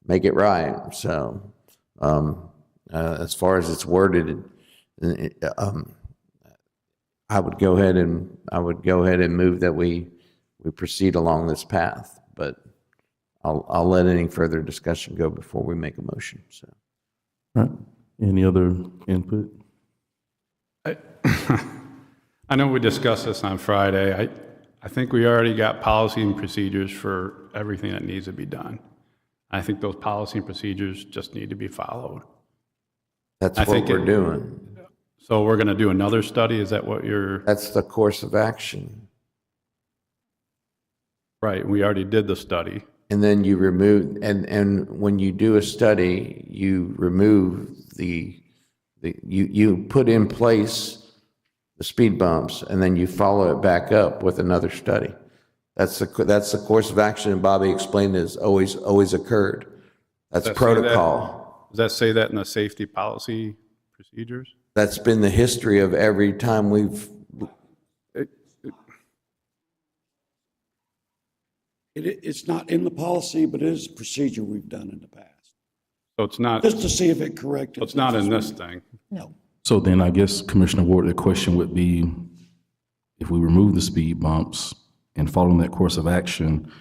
F: make it right. So, as far as it's worded, I would go ahead and move that we proceed along this path, but I'll let any further discussion go before we make a motion. So,
A: all right. Any other input?
G: I know we discussed this on Friday. I think we already got policy and procedures for everything that needs to be done. I think those policy and procedures just need to be followed.
F: That's what we're doing.
G: So we're going to do another study? Is that what you're?
F: That's the course of action.
G: Right, we already did the study.
F: And then you remove, and when you do a study, you remove you put in place the speed bumps, and then you follow it back up with another study. That's the course of action, and Bobby explained has always occurred. That's protocol.
G: Does that say that in the safety policy procedures?
F: That's been the history of every time we've.
Q: It's not in the policy, but it is a procedure we've done in the past.
G: So it's not.
Q: Just to see if it corrected.
G: It's not in this thing.
Q: No.
A: So then I guess, Commissioner Ward, the question would be, if we remove the speed bumps and following that course of action,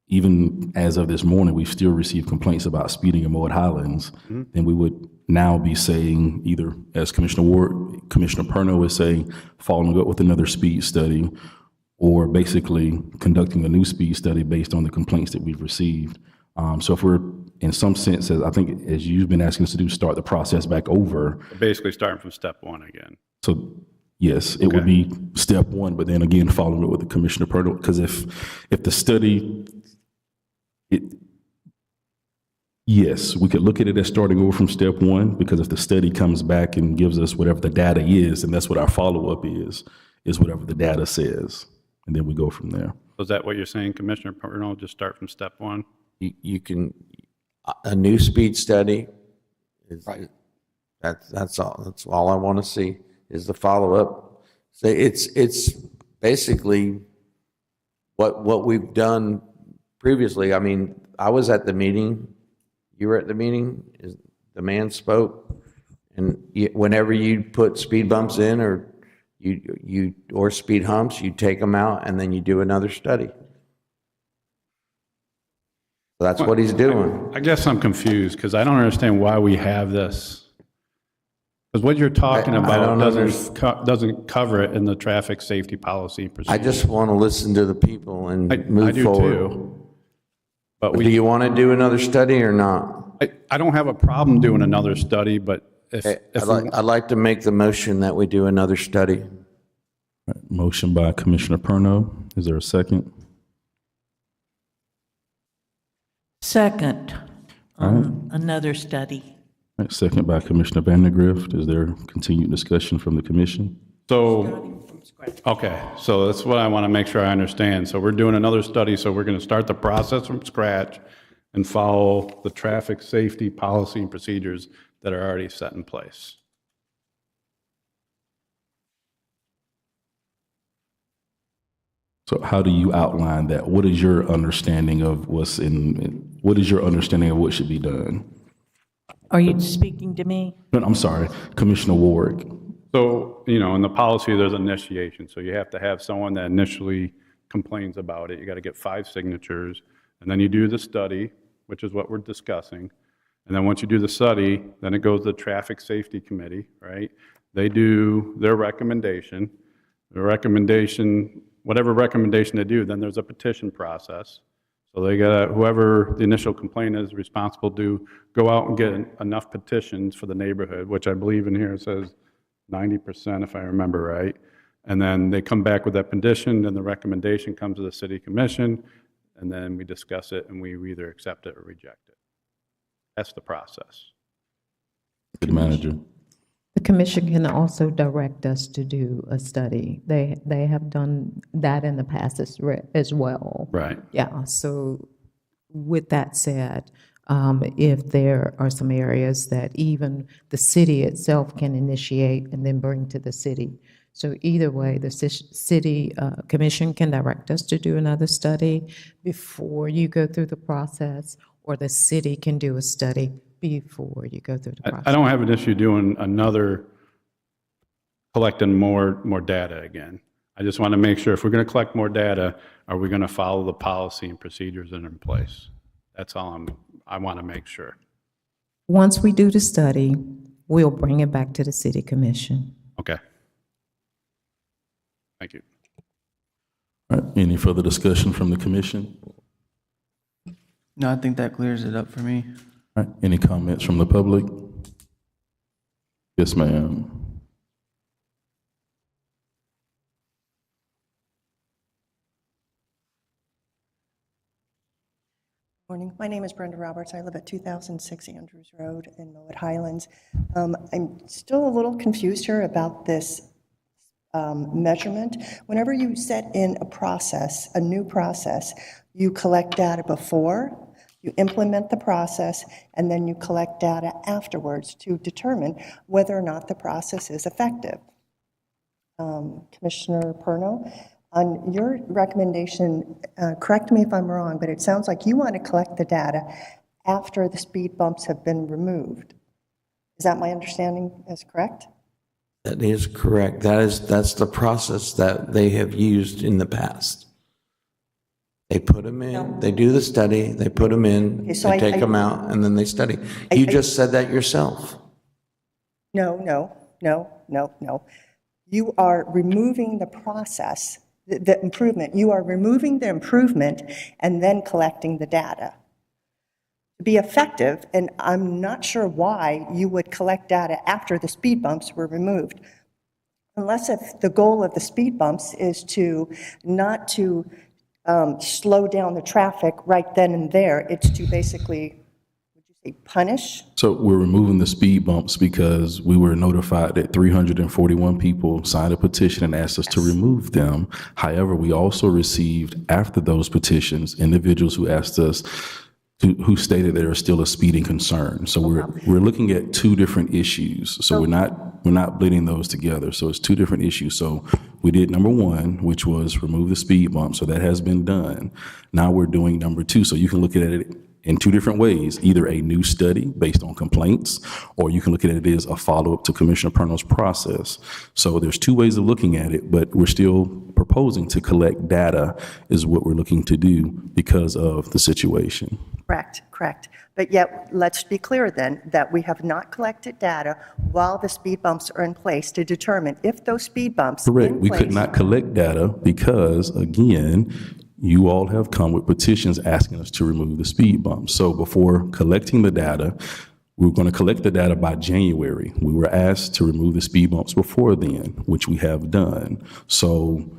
A: even as of this morning, we've still received complaints about speeding in Mowat Highlands, then we would now be saying, either as Commissioner Ward, Commissioner Perno is saying, following up with another speed study, or basically conducting a new speed study based on the complaints that we've received. So if we're, in some sense, as I think, as you've been asking us to do, start the process back over.
G: Basically starting from step one again.
A: So yes, it would be step one, but then again, following it with the Commissioner Perno, because if the study, yes, we could look at it as starting over from step one, because if the study comes back and gives us whatever the data is, and that's what our follow-up is whatever the data says, and then we go from there.
G: Is that what you're saying, Commissioner Perno, just start from step one?
F: You can, a new speed study, that's all I want to see is the follow-up. So it's basically what we've done previously. I mean, I was at the meeting, you were at the meeting, the man spoke, and whenever you put speed bumps in or or speed humps, you take them out and then you do another study. So that's what he's doing.
G: I guess I'm confused because I don't understand why we have this. Because what you're talking about doesn't cover it in the traffic safety policy procedure.
F: I just want to listen to the people and move forward.
G: I do too. But
F: do you want to do another study or not?
G: I don't have a problem doing another study, but
F: I'd like to make the motion that we do another study.
A: Motion by Commissioner Perno. Is there a second?
H: Second, another study.
A: All right, second by Commissioner Vandergrift. Is there continued discussion from the commission?
G: So, okay, so that's what I want to make sure I understand. So we're doing another study, so we're going to start the process from scratch and follow the traffic safety policy and procedures that are already set in place.
A: So how do you outline that? What is your understanding of what should be done?
H: Are you speaking to me?
A: No, I'm sorry, Commissioner Ward.
G: So, in the policy, there's initiation. So you have to have someone that initially complains about it. You got to get 5 signatures, and then you do the study, which is what we're discussing. And then once you do the study, then it goes to the Traffic Safety Committee, right? They do their recommendation. The recommendation, whatever recommendation they do, then there's a petition process. So they got whoever the initial complaint is responsible to go out and get enough petitions for the neighborhood, which I believe in here it says 90%, if I remember right. And then they come back with that petition, and the recommendation comes to the city commission, and then we discuss it, and we either accept it or reject it. That's the process.
A: City Manager.
I: The commission can also direct us to do a study. They have done that in the past as well.
G: Right.
I: Yeah, so with that said, if there are some areas that even the city itself can initiate and then bring to the city. So either way, the city commission can direct us to do another study before you go through the process, or the city can do a study before you go through the process.
G: I don't have an issue doing collecting more data again. I just want to make sure if we're going to collect more data, are we going to follow the policy and procedures that are in place? That's all I want to make sure.
I: Once we do the study, we'll bring it back to the city commission.
G: Okay. Thank you.
A: All right, any further discussion from the commission?
E: No, I think that clears it up for me.
A: All right, any comments from the public? Yes, ma'am.
R: Morning. My name is Brenda Roberts. I live at 2006 Andrews Road in Mowat Highlands. I'm still a little confused here about this measurement. Whenever you set in a new process, you collect data before, you implement the process, and then you collect data afterwards to determine whether or not the process is effective. Commissioner Perno, on your recommendation, correct me if I'm wrong, but it sounds like you want to collect the data after the speed bumps have been removed. Is that my understanding is correct?
F: That is correct. That's the process that they have used in the past. They put them in, they do the study, they put them in,
R: Okay, so
F: they
R: I-
F: take
R: I-
F: them out, and then they study. You just said that yourself.
R: No. You are removing the process, the improvement. You are removing the improvement and then collecting the data. To be effective, and I'm not sure why you would collect data after the speed bumps were removed. Unless if the goal of the speed bumps is to not to slow down the traffic right then and there, it's to basically, would you say, punish?
A: So we're removing the speed bumps because we were notified that 341 people signed a petition and asked us to remove them. However, we also received, after those petitions, individuals who asked us who stated there is still a speeding concern. So we're looking at two different issues. So we're not blending those together. So it's two different issues. So we did number one, which was remove the speed bump. So that has been done. Now we're doing number two. So you can look at it in two different ways, either a new study based on complaints, or you can look at it as a follow-up to Commissioner Purnell's process. So there's two ways of looking at it, but we're still proposing to collect data is what we're looking to do because of the situation.
R: Correct. But yet, let's be clear then, that we have not collected data while the speed bumps are in place to determine if those speed bumps
A: Correct.
R: in
A: We
R: place.
A: could not collect data because, again, you all have come with petitions asking us to remove the speed bumps. So before collecting the data, we were going to collect the data by January. We were asked to remove the speed bumps before then, which we have done. So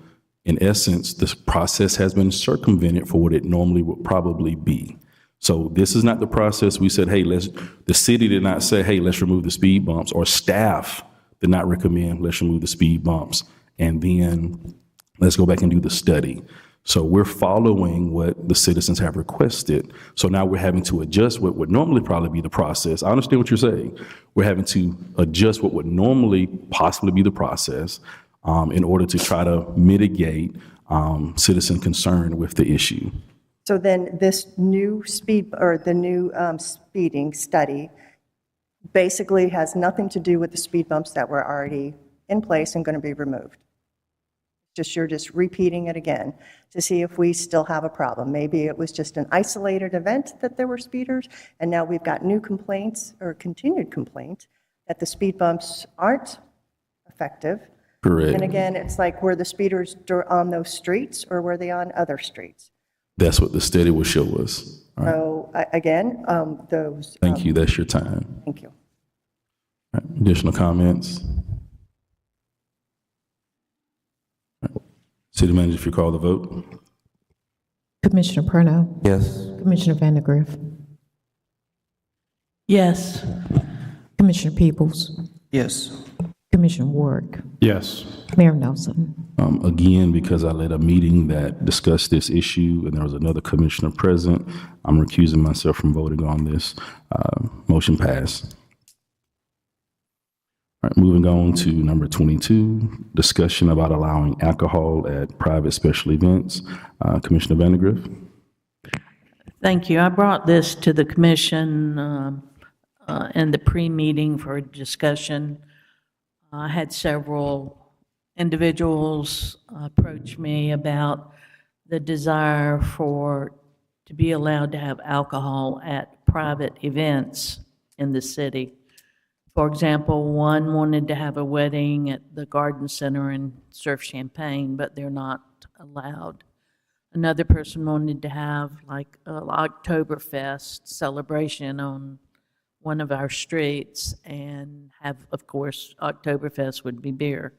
A: in essence, this process has been circumvented for what it normally would probably be. So this is not the process we said, hey, the city did not say, hey, let's remove the speed bumps, or staff did not recommend, let's remove the speed bumps, and then let's go back and do the study. So we're following what the citizens have requested. So now we're having to adjust what would normally probably be the process. I understand what you're saying. We're having to adjust what would normally possibly be the process in order to try to mitigate citizen concern with the issue.
R: So then this new speeding study basically has nothing to do with the speed bumps that were already in place and going to be removed. You're just repeating it again to see if we still have a problem. Maybe it was just an isolated event that there were speeders, and now we've got new complaints or continued complaints that the speed bumps aren't effective.
A: Correct.
R: And again, it's like, were the speeders on those streets or were they on other streets?
A: That's what the study will show us. All right.
R: So again, those.
A: Thank you. That's your time.
R: Thank you.
A: All right. Additional comments? City Manager, if you call the vote.
I: Commissioner Purnell.
F: Yes.
I: Commissioner Vandegrift.
H: Yes.
I: Commissioner Peebles.
E: Yes.
I: Commissioner Ward.
G: Yes.
I: Mayor Nelson.
A: Again, because I led a meeting that discussed this issue and there was another commissioner present, I'm recusing myself from voting on this. Motion passed. All right, moving on to number 22, discussion about allowing alcohol at private special events. Commissioner Vandegrift.
H: Thank you. I brought this to the commission in the pre-meeting for discussion. I had several individuals approach me about the desire to be allowed to have alcohol at private events in the city. For example, one wanted to have a wedding at the Garden Center and serve champagne, but they're not allowed. Another person wanted to have like an Oktoberfest celebration on one of our streets and have, of course, Oktoberfest would be beer,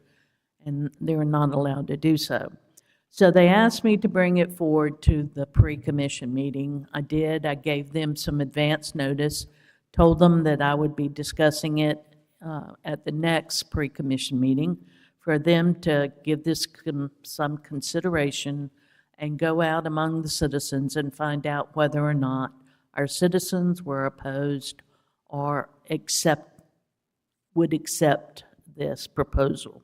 H: and they were not allowed to do so. So they asked me to bring it forward to the pre-commission meeting. I did. I gave them some advance notice, told them that I would be discussing it at the next pre-commission meeting for them to give this some consideration and go out among the citizens and find out whether or not our citizens were opposed or would accept this proposal.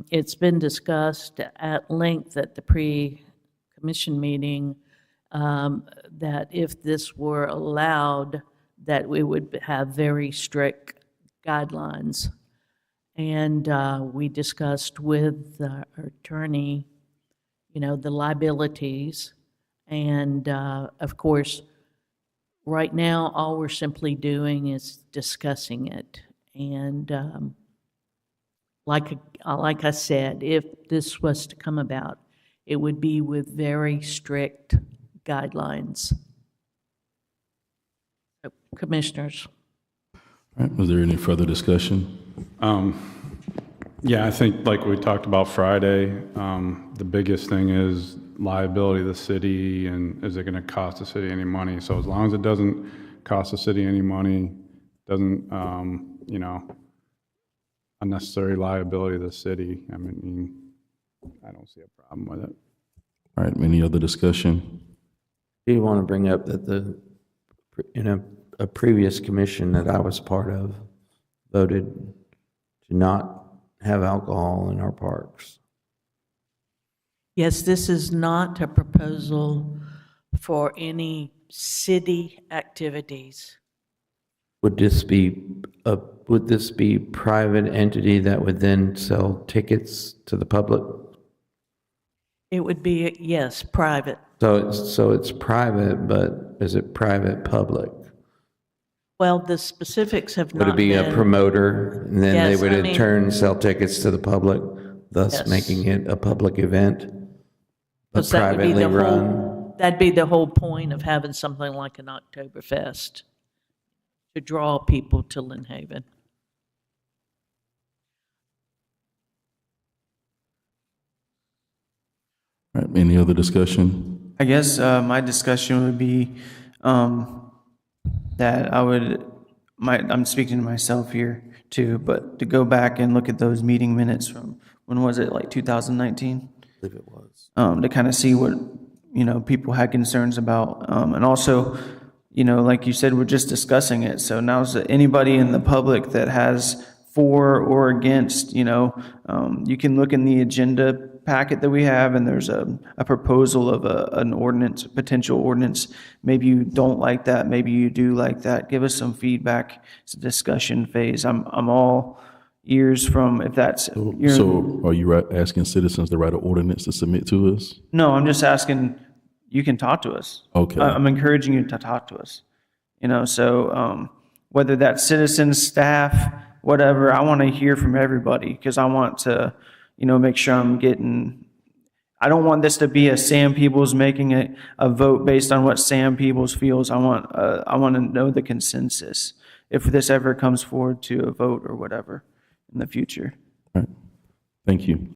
H: It's been discussed at length at the pre-commission meeting that if this were allowed, that we would have very strict guidelines. And we discussed with our attorney the liabilities. And of course, right now, all we're simply doing is discussing it. And like I said, if this was to come about, it would be with very strict guidelines. So, Commissioners.
A: All right, was there any further discussion?
G: Yeah, I think like we talked about Friday, the biggest thing is liability of the city and is it going to cost the city any money? So as long as it doesn't cost the city any money, doesn't, unnecessary liability of the city, I mean, I don't see a problem with it.
A: All right, any other discussion?
F: Do you want to bring up that in a previous commission that I was part of voted to not have alcohol in our parks?
H: Yes, this is not a proposal for any city activities.
F: Would this be private entity that would then sell tickets to the public?
H: It would be, yes, private.
F: So it's private, but is it private public?
H: Well, the specifics have
F: Would
H: not
F: it be
H: been.
F: a promoter, and then
H: Yes,
F: they would
H: I
F: in
H: mean-
F: turn sell tickets to the public, thus
H: Yes.
F: making it a public event, but
H: 'Cause that would be
F: privately
H: the
F: run?
H: whole, that'd be the whole point of having something like an Oktoberfest, to draw people to Lynn Haven.
A: All right, any other discussion?
E: I guess my discussion would be that I'm speaking to myself here too, but to go back and look at those meeting minutes from, when was it, like 2019?
F: I believe it was.
E: To kind of see what, people had concerns about. And also, like you said, we're just discussing it. So now is anybody in the public that has for or against, you can look in the agenda packet that we have, and there's a proposal of an ordinance, a potential ordinance. Maybe you don't like that, maybe you do like that. Give us some feedback. It's a discussion phase. I'm all ears from if that's.
A: So are you asking citizens to write an ordinance to submit to us?
E: No, I'm just asking, you can talk to us.
A: Okay.
E: I'm encouraging you to talk to us. So whether that's citizens, staff, whatever, I want to hear from everybody because I want to, make sure I don't want this to be a Sam Peebles making a vote based on what Sam Peebles feels. I want to know the consensus if this ever comes forward to a vote or whatever in the future.
A: All right. Thank you.